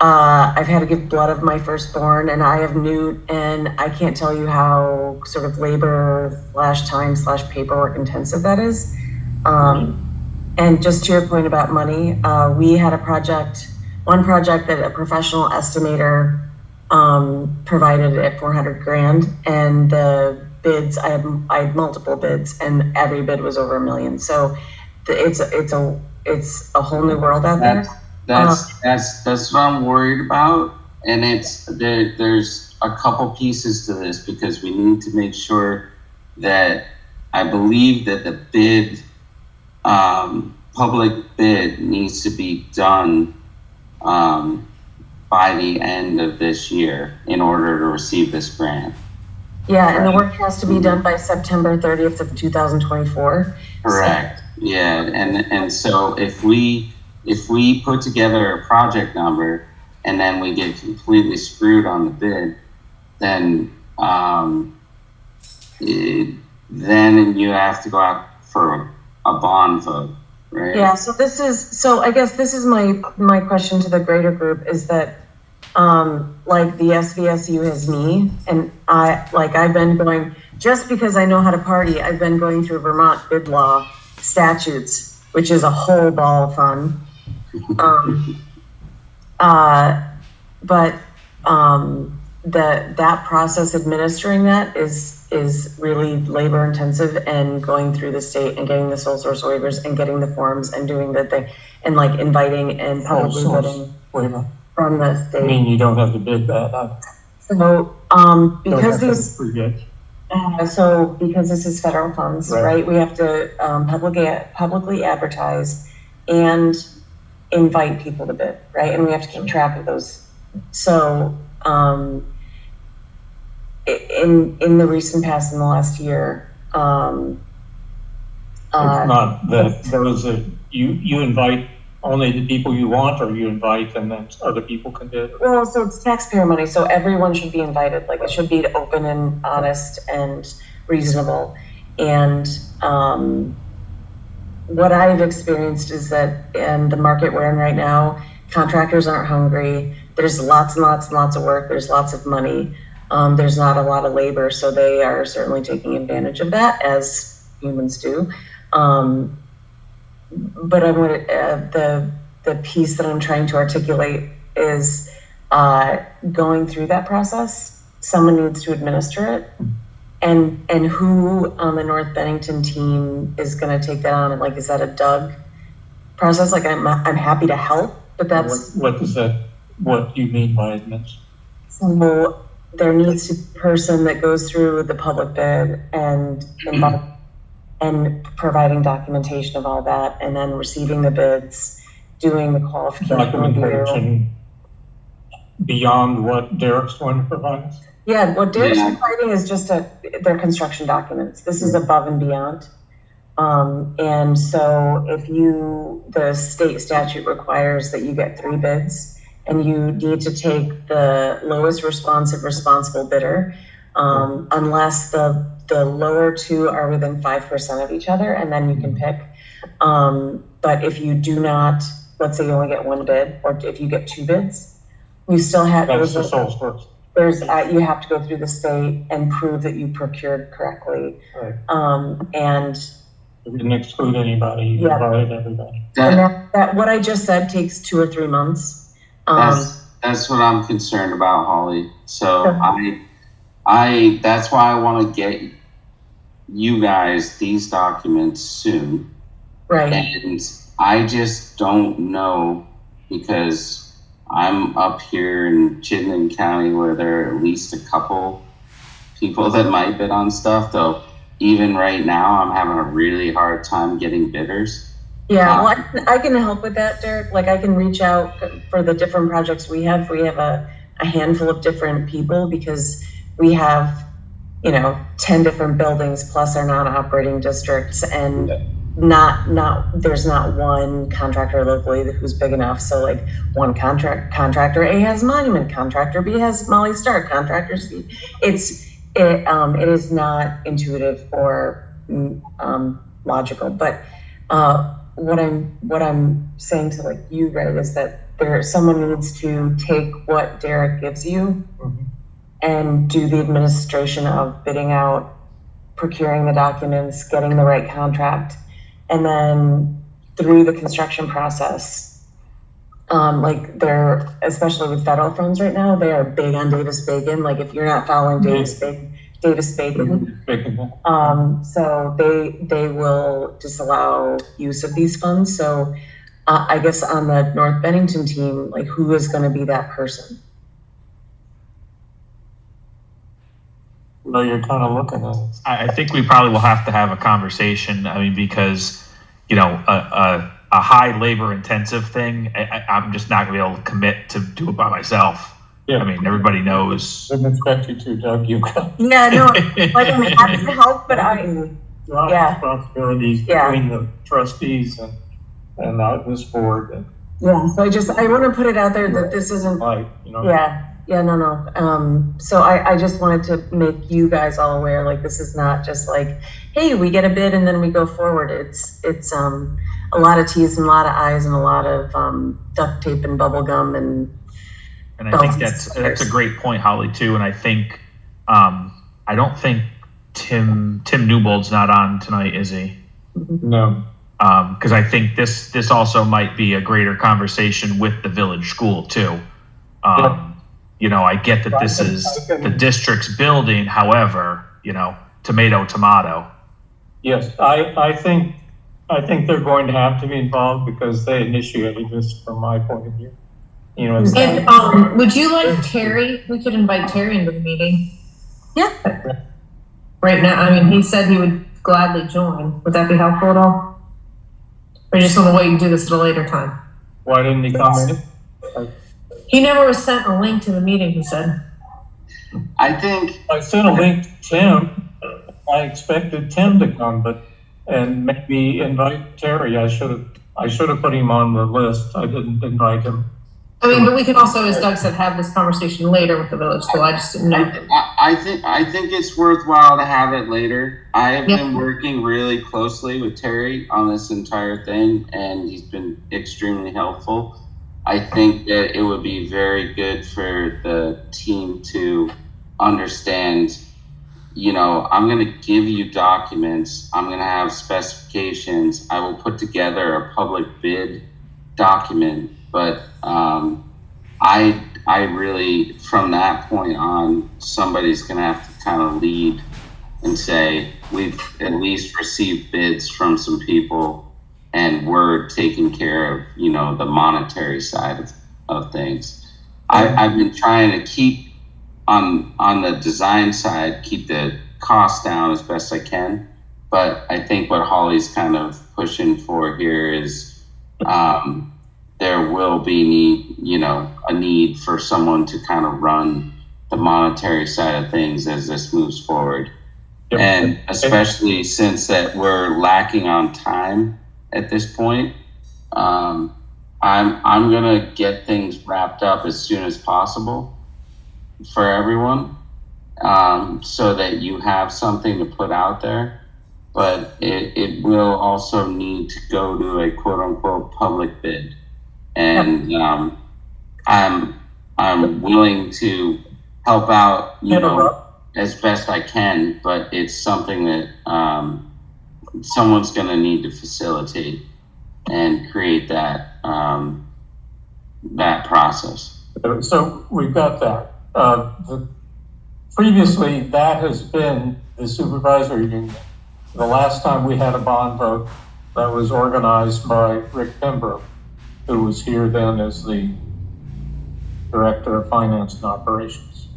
I've had to give blood of my firstborn, and I have and I can't tell you how sort of labor / paperwork intensive that is. And just to your point about money, we had one project that a professional estimator provided at $400,000, and the bids, I had multiple bids, and every bid was over $1 million. So it's a whole new world out there. That's what I'm worried about, and there's a couple pieces to this because we need to make sure that I believe that the bid, public bid, needs to be done by the end of this year in order to receive this grant. Yeah, and the work has to be done by September 30th of 2024. Correct. So. Yeah, and so if we put together a project number and then we get completely screwed on the bid, then then you have to go out for a bond vote. right? Yeah, so I guess this is my question to the greater group is that, like the SVSU has me, and I've been going, just because I know how to party, I've been going through Vermont bid law statutes, which is a whole ball of fun. But that process administering that is really labor intensive, and going through the state and getting the sole source waivers and getting the forms and doing the thing and like inviting and publicly bidding Waiver. from the I state. mean, you don't have to bid that. So because these Forget. so because this is federal funds, Right. right? We have to publicly advertise and invite people to bid, right? And we have to keep track of those. So in the recent past, in the last year, It's not that those that you invite only the people you want, or you invite and then other people can bid. well, so it's taxpayer money, so everyone should be invited. Like it should be open and honest and reasonable. And what I've experienced is that in the market we're in right now, contractors aren't hungry. There's lots and lots and lots of work. There's lots of money. There's not a lot of labor, so they are certainly taking advantage of that, as humans do. But I'm gonna, the piece that I'm trying to articulate is going through that process. Someone needs to administer it, and who on the North Bennington team is going to take that on? And like, is that a Doug process? Like, I'm happy to help, but that's What do you mean by admins? so there needs to be a person that goes through the public bid and providing documentation of all that, and then receiving the bids, doing the qualification review. Documentation beyond what Derek's going to provide us? Yeah, what Derek's providing is just their construction documents. This is above and beyond. And so if the state statute requires that you get 3 bids, and you need to take the lowest responsible bidder, unless the lower 2 are within 5% of each other, and then you can pick. But if you do not, let's say you only get 1 bid, or if you get 2 bids, you still have, That's the sole source. you have to go through the state and prove that you procured correctly. Right. And You didn't exclude anybody, you Yeah. invited everybody. that what I just said takes 2 or 3 months. That's what I'm concerned about, Holly. So Okay. I that's why I want to get you guys these documents soon. Right. And I just don't know, because I'm up here in Chittenden County where there are at least a couple people that might bid on stuff, though even right now I'm having a really hard time getting bidders. Yeah, well, I can help with that, Derek. Like, I can reach out for the different projects we have. We have a handful of different people, because we have, 10 different buildings plus our non-operating districts, and there's not one contractor locally who's big enough. So like, one contractor A has Monument, contractor B has Molly Stark, contractor C. It is not intuitive or logical, but what I'm saying to like you, right, is that someone needs to take what Derek gives you and do the administration of bidding out, procuring the documents, getting the right contract, and then through the construction process. Like, especially with federal funds right now, they are big on Davis-Bacon. Like, if you're not following Davis-Bacon, so they will disallow use of these funds. So I guess on the North Bennington team, like, who is going to be that person? Well, you're kind of looking at it. I think we probably will have to have a conversation. I mean, because, a high labor intensive thing, I'm just not gonna be able to commit to do it by myself. Yeah. I mean, everybody knows. Didn't expect you to, Doug. You got Yeah, no, like, I'm happy to help, but Yeah. responsibilities Yeah. between the trustees and this board, and yeah. So I want to put it out there that this isn't. like, Yeah, no. So I just wanted to make you guys all aware, like, this is not just like, hey, we get a bid and then we go forward. It's a lot of T's and a lot of I's and a lot of duct tape and bubble gum and I think that's a great point, Holly, too. And I think I don't think Tim Newbold's not on tonight, is he? No. Because I think this also might be a greater conversation with the village school too. You know, I get that this is the district's building, however, you know, tomato. Yes, I think they're going to have to be involved because they initiated this from my point of view. You know, it's And would you like Terry? We could invite Terry into the meeting. Yeah. Right now, I mean, he said he would gladly join. Would that be helpful at all? Or you just want to wait and do this at a later time? why didn't he come in? He never was sent a link to the meeting, he said. I sent a link to Tim. I expected Tim to come, and maybe invite Terry. I should have put him on the list. I didn't invite him. I mean, but we can also, as Doug said, have this conversation later with the village school. I just didn't know. I think it's worthwhile to have it later. I have been working really closely with Terry on this entire thing, and he's been extremely helpful. I think that it would be very good for the team to understand, you know, I'm going to give you documents. I'm going to have specifications. I will put together a public bid document, but I really, from that point on, somebody's going to have to kind of lead and say, we've at least received bids from some people and we're taking care of, you know, the monetary side of things. I've been trying to keep on the design side, keep the cost down as best I can. But I think what Holly's kind of pushing for here is there will be a need for someone to kind of run the monetary side of things as this moves forward. Yep. And especially since that we're lacking on time at this point, I'm gonna get things wrapped up as soon as possible for everyone, so that you have something to put out there. But it will also need to go to a quote unquote public bid. And I'm willing to help out, as best I can, but it's something that someone's going to need to facilitate and create that that process. So we've got that. Previously, that has been the supervisory union. The last time we had a bond vote, that was organized by Rick Pembroke, who was here then as the Director of Finance and Operations.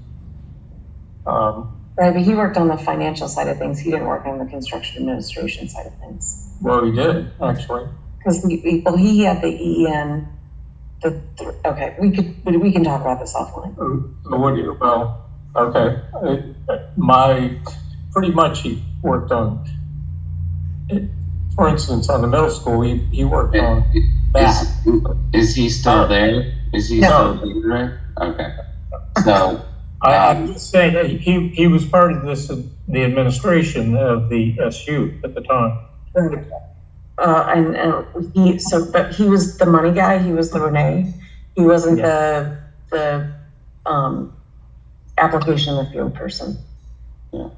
Right, but he worked on the financial side of things. He didn't work on the construction administration side of things. Well, he did, actually. Because he had the EN. Okay, we can talk about this offline. Well, okay. Pretty much he worked on, for instance, on the middle school, he worked on that. Is he still there? Is he still there? Okay. So I'm just saying that he was part of the administration of the SU at the time. But he was the money guy. He was the Renee. He wasn't the application of the field person. Yeah.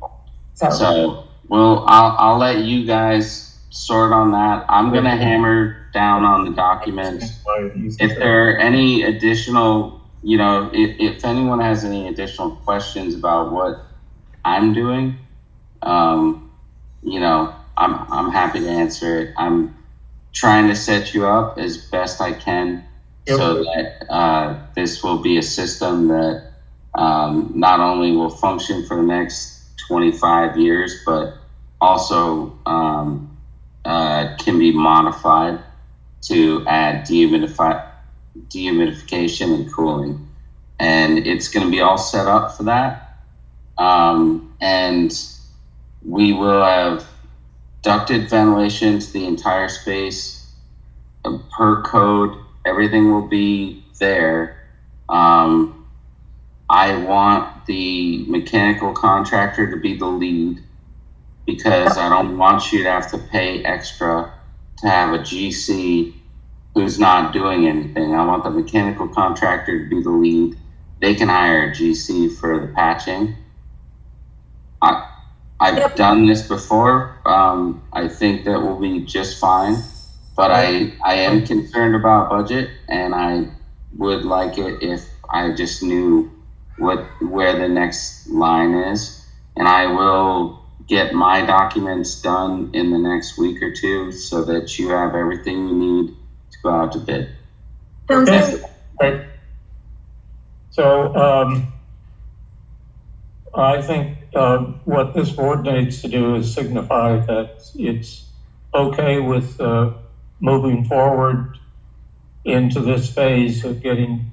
So well, I'll let you guys sort on that. I'm gonna hammer down on the documents. If there are any additional, if anyone has any additional questions about what I'm doing, I'm happy to answer it. I'm trying to set you up as best I can so that this will be a system that not only will function for the next 25 years, but also can be modified to add dehumidification and cooling. And it's going to be all set up for that. And we will have ducted ventilation to the entire space per code. Everything will be there. I want the mechanical contractor to be the lead because I don't want you to have to pay extra to have a GC who's not doing anything. I want the mechanical contractor to be the lead. They can hire a GC for the patching. I've done this before. I think that will be just fine, but I am concerned about budget, and I would like it if I just knew where the next line is, and I will get my documents done in the next week or two so that you have everything you need to go out to bid. Sounds Okay. good. Right. So, I think, what this board needs to do is signify that it's okay with, moving forward into this phase of getting,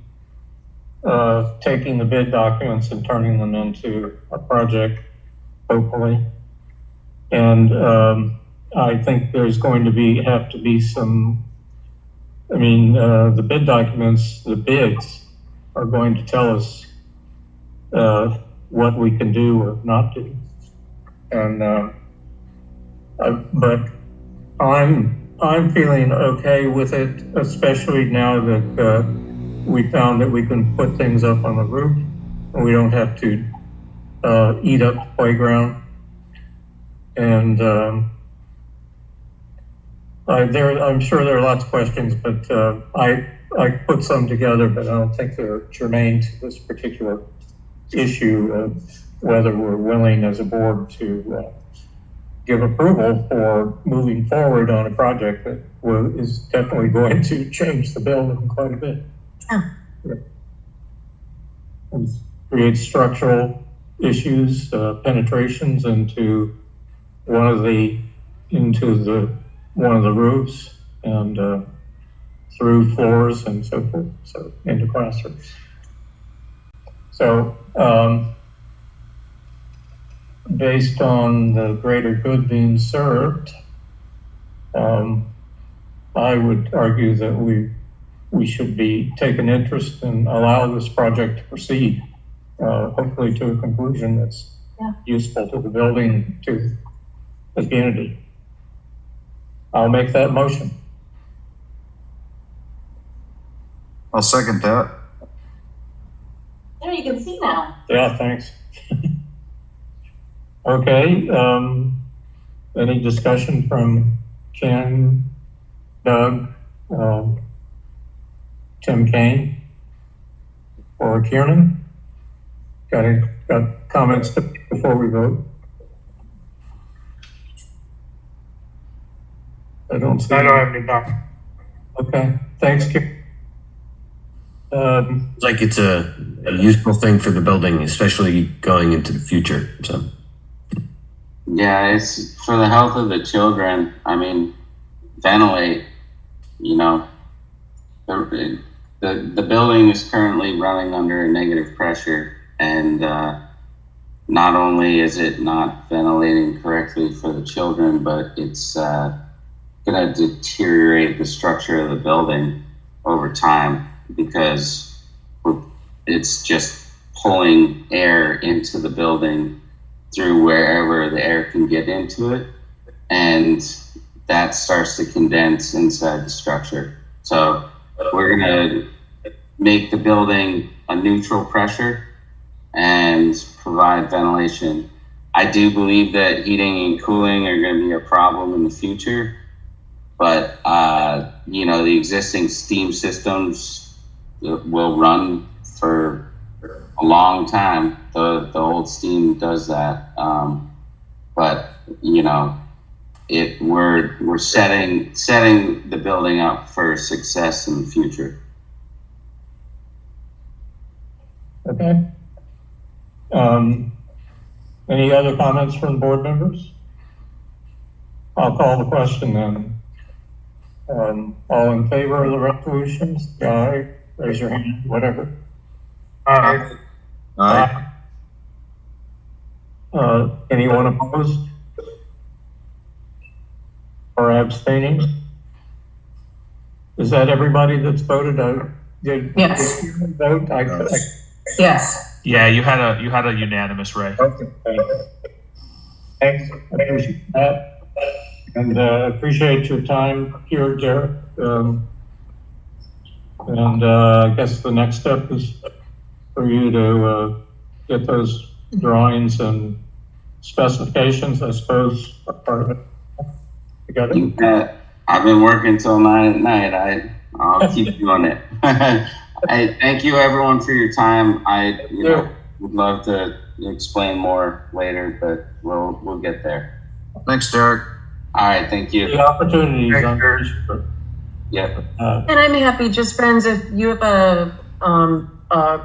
taking the bid documents and turning them into a project, hopefully. And, I think there's going to have to be some, the bid documents, the bids are going to tell us, what we can do or not do. And, but I'm feeling okay with it, especially now that, we found that we can put things up on the roof and we don't have to, eat up the playground. And, I'm sure there are lots of questions, but, I put some together, but I don't think they're germane to this particular issue of whether we're willing as a board to, give approval for moving forward on a project that is definitely going to change the building quite a bit. Yeah. And create structural issues, penetrations into one of the roofs and, through floors and so forth, so into classrooms. So, based on the greater good being served, I would argue that we should take an interest and allow this project to proceed, hopefully to a conclusion that's useful to the building, to the community. I'll make that motion. I'll second that. There, you can see now. Yeah, thanks. Okay, any discussion from Ken, Doug, Tim Kane, or Kieran? Got comments before we vote? I don't have any comments. Okay, thanks, Kieran. Like it's a useful thing for the building, especially going into the future. So Yeah, it's for the health of the children. I mean, ventilate, you know, the building is currently running under negative pressure, and not only is it not ventilating correctly for the children, but it's going to deteriorate the structure of the building over time, because it's just pulling air into the building through wherever the air can get into it, and that starts to condense inside the structure. So we're gonna make the building a neutral pressure and provide ventilation. I do believe that heating and cooling are gonna be a problem in the future, but you know, the existing steam systems will run for a long time. The old steam does that, but you know, we're setting the building up for success in the future. Okay. Any other comments from board members? I'll call the question then. All in favor of the resolutions? Aye. Raise your hand, whatever. Aye. Aye. Anyone opposed? Or abstaining? Is that everybody that's voted out? Yes. Did you vote? Yes. Yeah, you had a unanimous, Ray. Okay. Thanks. I appreciate that. And appreciate your time here, Derek. I guess the next step is for you to get those drawings and specifications, I suppose, are part of it. Together. You bet. I've been working till 9 at night. I'll keep doing it. I thank you everyone for your time. I would love to explain more later, but we'll get there. Thanks, Derek. All right, thank you. The opportunities, I'm pretty sure. Yep. And I'm happy, just friends, if you have a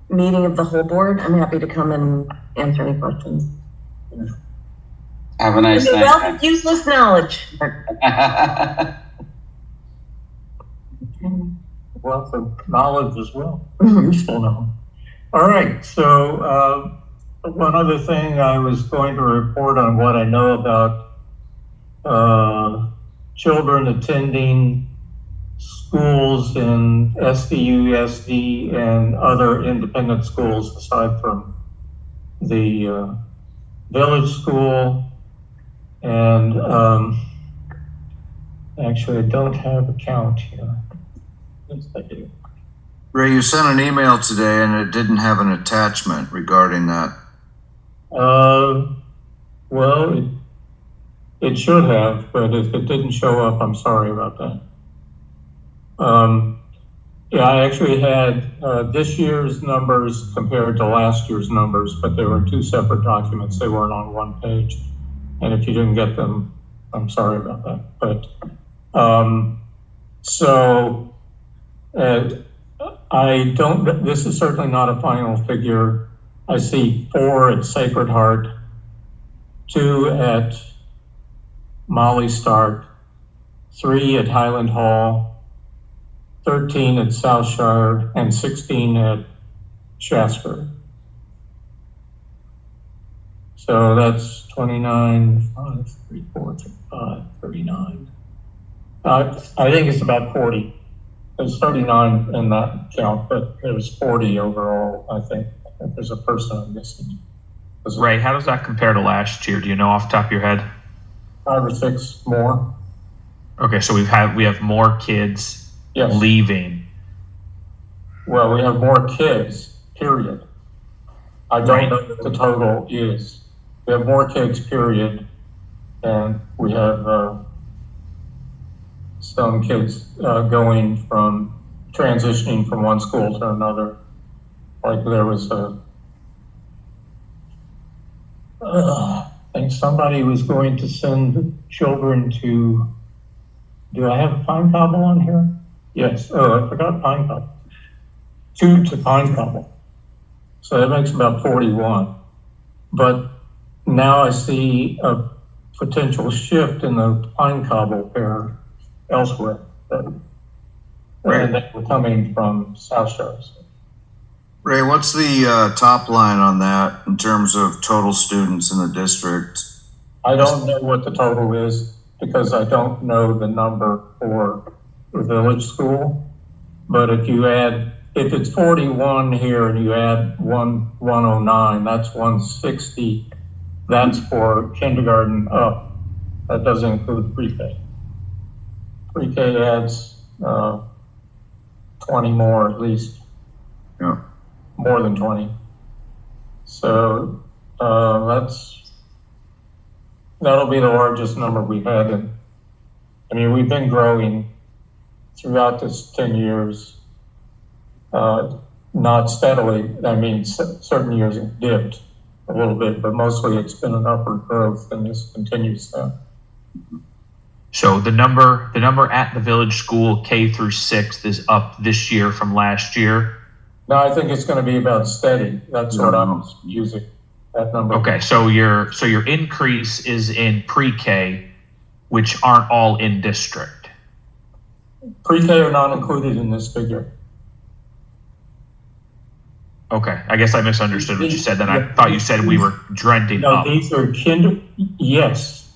meeting of the whole board, I'm happy to come and answer any questions. Have a nice night. Well, useless knowledge. Wealth of knowledge as well. Useful knowledge. All right, so one other thing, I was going to report on what I know about children attending schools in SDU, SD, and other independent schools aside from the village school. And actually, I don't have a count here. Yes, I do. Ray, you sent an email today and it didn't have an attachment regarding that. Well, it should have, but if it didn't show up, I'm sorry about that. Yeah, I actually had this year's numbers compared to last year's numbers, but they were two separate documents. They weren't on one page. And if you didn't get them, I'm sorry about that. But I don't, this is certainly not a final figure. I see 4 at Sacred Heart, 2 at Molly Stark, 3 at Highland Hall, 13 at Southshire, and 16 at Shaftesbury. So that's 29, 5, 3, 4, 5, 39. I think it's about 40. There's 39 in that count, but there's 40 overall, I think. If there's a person I'm missing. Ray, how does that compare to last year? Do you know off the top of your head? 5 or 6 more. Okay, so we have more kids leaving. Well, we have more kids, period. I don't know what the total is. We have more kids, period. And we have some kids transitioning from one school to another. Like there was I think somebody was going to send children to, do I have Pine Cobble on here? Yes, I forgot Pine Cobble. 2 to Pine Cobble. So that makes about 41. But now I see a potential shift in the Pine Cobble pair elsewhere. And they were coming from South Shores. Ray, what's the top line on that in terms of total students in the district? I don't know what the total is because I don't know the number for the village school. But if it's 41 here and you add 109, that's 160. That's for kindergarten up. That doesn't include pre-K. Pre-K adds 20 more at least. Yeah. More than 20. So that'll be the largest number we've had. We've been growing throughout this 10 years, not steadily. Certain years it dipped a little bit, but mostly it's been an upward growth, and this continues that. So the number at the village school K through 6th is up this year from last year. No, I think it's going to be about steady. That's what I'm using, that number. Okay, so your increase is in pre-K, which aren't all in district. Pre-K are not included in this figure. Okay, I guess I misunderstood what you said then. I thought you said we were trending up. No, these are yes.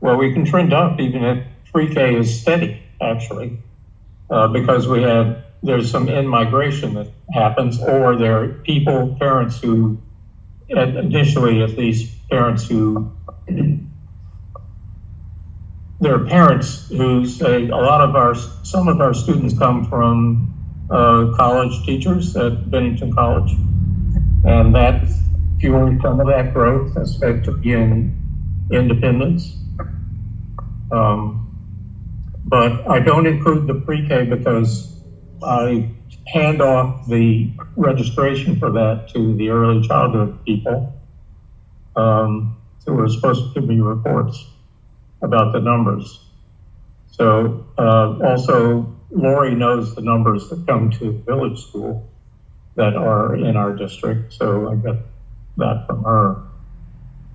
Well, we can trend up even if pre-K is steady, actually. Because there's some in-migration that happens, or there are parents who initially, at least, parents who, there are parents who say some of our students come from college teachers at Bennington College, and that fuels some of that growth, especially in independence. But I don't include the pre-K because I hand off the registration for that to the early childhood people, who are supposed to give me reports about the numbers. So also, Lori knows the numbers that come to village school that are in our district, so I got that from her.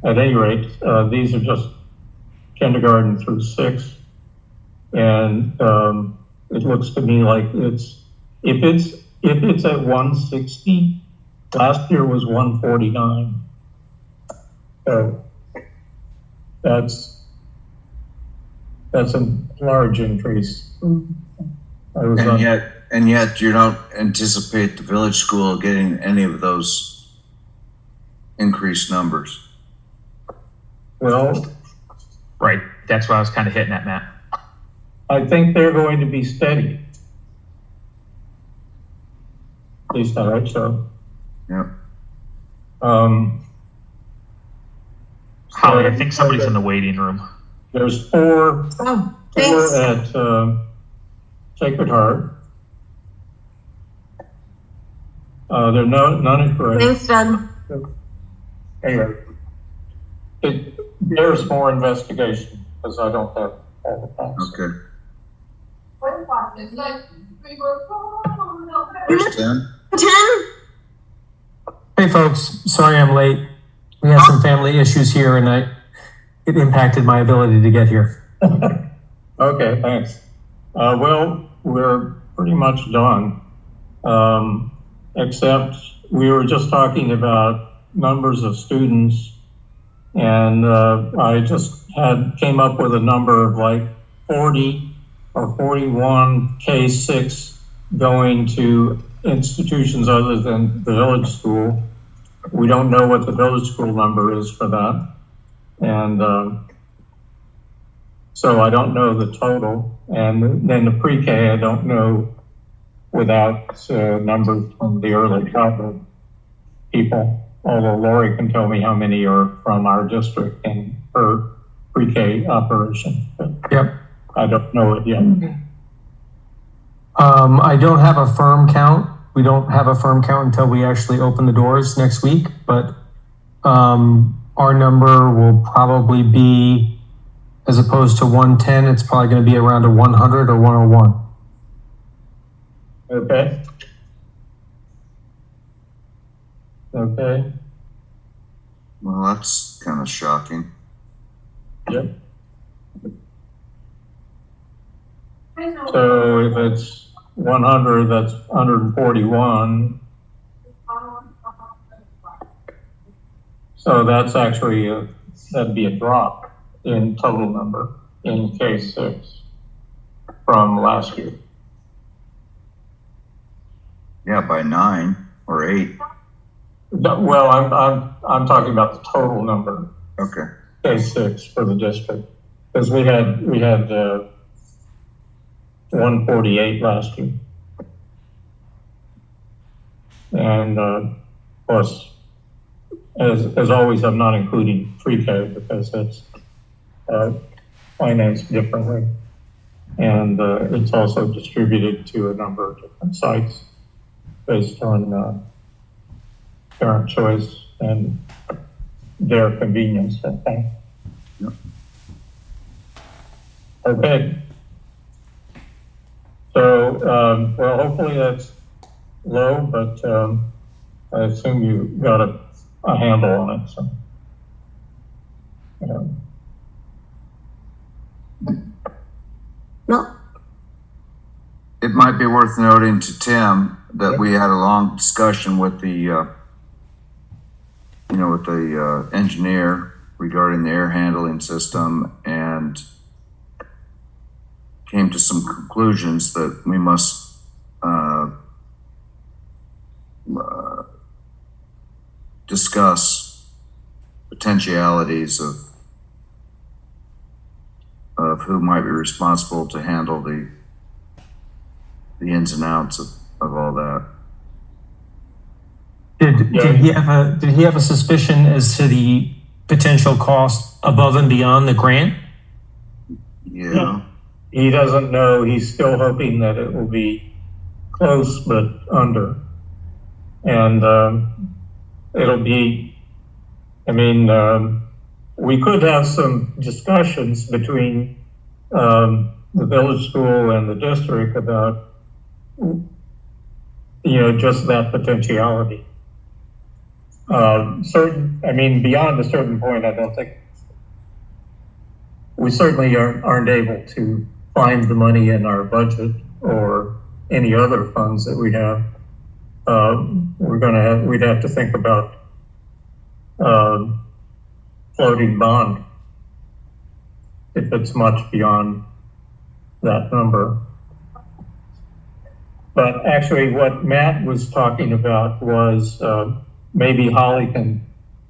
At any rate, these are just kindergarten through 6, and it looks to me like if it's at 160, last year was 149. So that's a large increase. And yet you don't anticipate the village school getting any of those increased numbers. Well, Right. That's what I was kind of hitting at, Matt. I think they're going to be steady. At least I hope so. Yep. Holly, I think somebody's in the waiting room. There's four Oh, thanks. at Sacred Heart. There are none at Grace. Thanks, Doug. Anyway, it bears more investigation because I don't have all the facts. Okay. There's 10. 10? Hey folks, sorry I'm late. We had some family issues here and it impacted my ability to get here. Okay, thanks. Well, we're pretty much done. Except we were just talking about numbers of students, and I just came up with a number of like 40 or 41 K6 going to institutions other than the village school. We don't know what the village school number is for that. And so I don't know the total. And then the pre-K, I don't know without numbers from the early childhood people, although Lori can tell me how many are from our district and her pre-K operation. But Yep. I don't know it yet. I don't have a firm count. We don't have a firm count until we actually open the doors next week, but our number will probably be, as opposed to 110, it's probably going to be around a 100 or 101. Okay. Okay. Well, that's kind of shocking. Yep. So if it's 100, that's 141. So that's actually that'd be a drop in total number in K6 from last year. Yeah, by 9 or 8. Well, I'm talking about the total number, Okay. K6 for the district, because we had 148 last year, and plus, as always, I'm not including pre-K because that's financed differently, and it's also distributed to a number of different sites based on parent choice and their convenience, I think. Yep. Okay. So, well, hopefully that's low, but I assume you got a handle on it, so. No. It might be worth noting to Tim that we had a long discussion with the engineer regarding the air handling system and came to some conclusions that we must discuss potentialities of who might be responsible to handle the ins and outs of all that. Did he have a suspicion as to the potential cost above and beyond the grant? Yeah. He doesn't know. He's still hoping that it will be close but under. And it'll be, I mean, we could have some discussions between the village school and the district about, just that potentiality. I mean, beyond a certain point, I don't think, we certainly aren't able to find the money in our budget or any other funds that we have. We'd have to think about floating bond if it's much beyond that number. But actually what Matt was talking about was maybe Holly can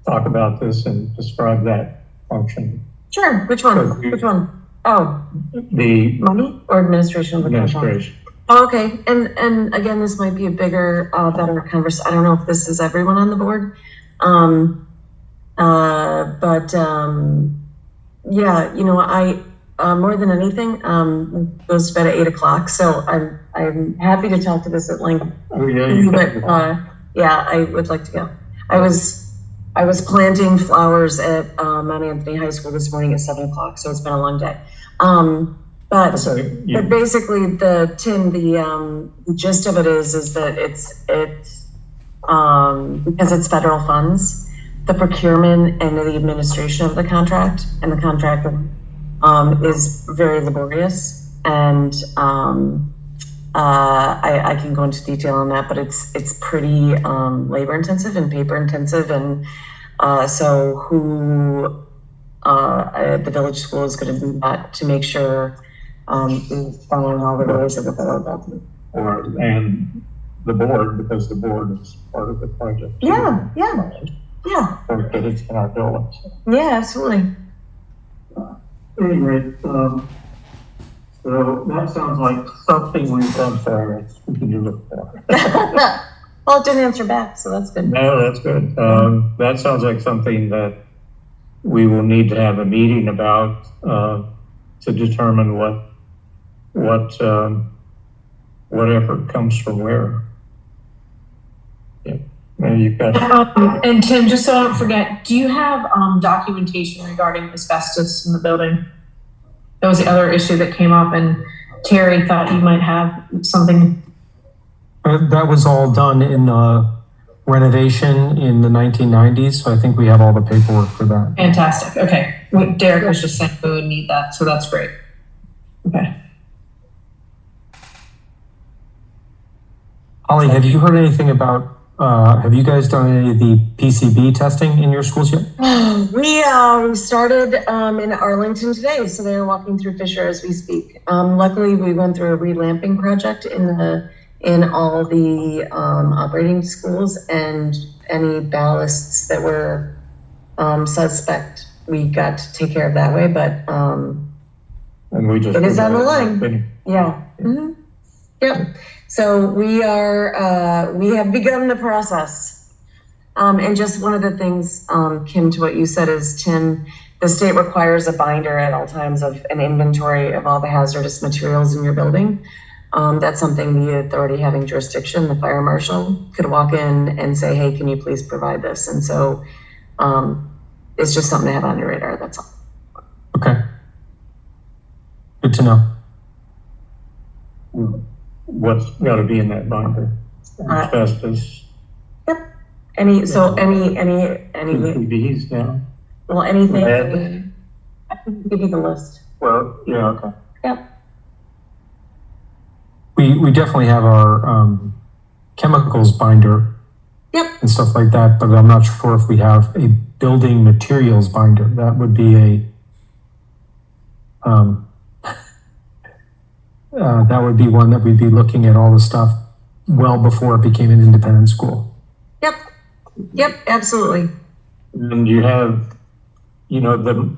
talk about this and describe that function. Sure. Which one? Which one? Oh, The money or administration of the contract? administration. Oh, okay. And again, this might be a bigger, better conversation. I don't know if this is everyone on the board. Yeah, I more than anything, goes to bed at 8:00. So I'm happy to talk to this at length. Oh, yeah, you But yeah, I would like to go. I was planting flowers at Mount Anthony High School this morning at 7:00. So it's been a long day. But basically the gist of it is that it's because it's federal funds, the procurement and the administration of the contract and the contract is very laborious, and I can go into detail on that, but it's pretty labor intensive and paper intensive, and so who the village school is going to do that to make sure is following all the rules of the federal government. And the board, because the board is part of the project. too. Yeah. Because it's in our buildings. Yeah, absolutely. Anyway, so that sounds like something we've done for us. We can look for. Well, it didn't answer back, so that's good. No, that's good. That sounds like something that we will need to have a meeting about to determine what effort comes from where. Yeah, maybe you've got. And Tim, just so I don't forget, do you have documentation regarding asbestos in the building? That was the other issue that came up, and Terry thought you might have something. That was all done in renovation in the 1990s, so I think we have all the paperwork for that. Fantastic. Okay. What Derek was just saying, we would need that, so that's great. Okay. Holly, have you heard anything about, have you guys done any of the PCB testing in your schools yet? We started in Arlington today, so they're walking through Fisher as we speak. Luckily, we went through a relamping project in all the operating schools, and any ballasts that were suspect, we got to take care of that way. But And we just. it is on the line. Yeah. Mm-hmm. Yep. So we have begun the process. And just one of the things, Kim, to what you said is, Tim, the state requires a binder at all times of an inventory of all the hazardous materials in your building. That's something the authority having jurisdiction, the fire marshal, could walk in and say, hey, can you please provide this? And so it's just something to have on your radar, that's all. Okay. Good to know. What's got to be in that binder? Asbestos. Yep. Any PCBs, yeah. well, anything. Lead. I can give you the list. Well, yeah, okay. Yep. We definitely have our chemicals binder. Yep. And stuff like that, but I'm not sure if we have a building materials binder. That would be that would be one that we'd be looking at all the stuff well before it became an independent school. Yep. Yep, absolutely. And you have, you know, the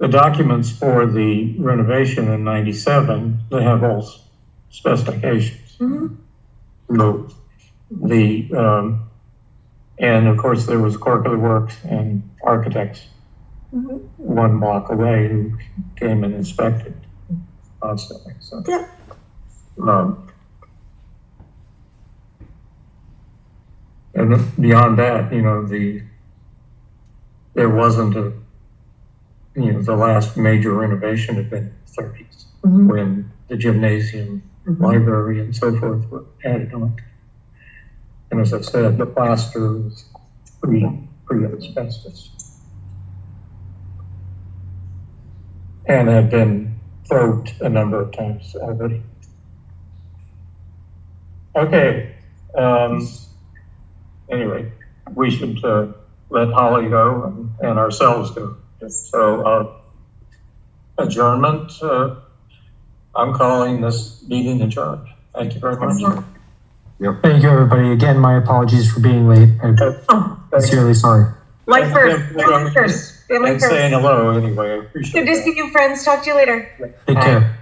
documents for the renovation in 97, they have all specifications. Mhm. So and of course there was Clerk of the Works and architects Mhm. 1 block away who came and inspected constantly, so. Yeah. And beyond that, you know, there wasn't the last major renovation had been in the 30s Mhm. when the gymnasium, Mhm. library and so forth were added on. And as I said, the plaster was pre-asbestos. And had been probed a number of times already. Okay, anyway, we should let Holly go and ourselves go. So adjournment, I'm calling this meeting adjourned. Thank you very much. Thank you, everybody. Again, my apologies for being late. I'm Oh, sincerely sorry. life first, And- family first, family And saying first. hello anyway, I appreciate Good to that. see you, friends. Talk to you later. Take care.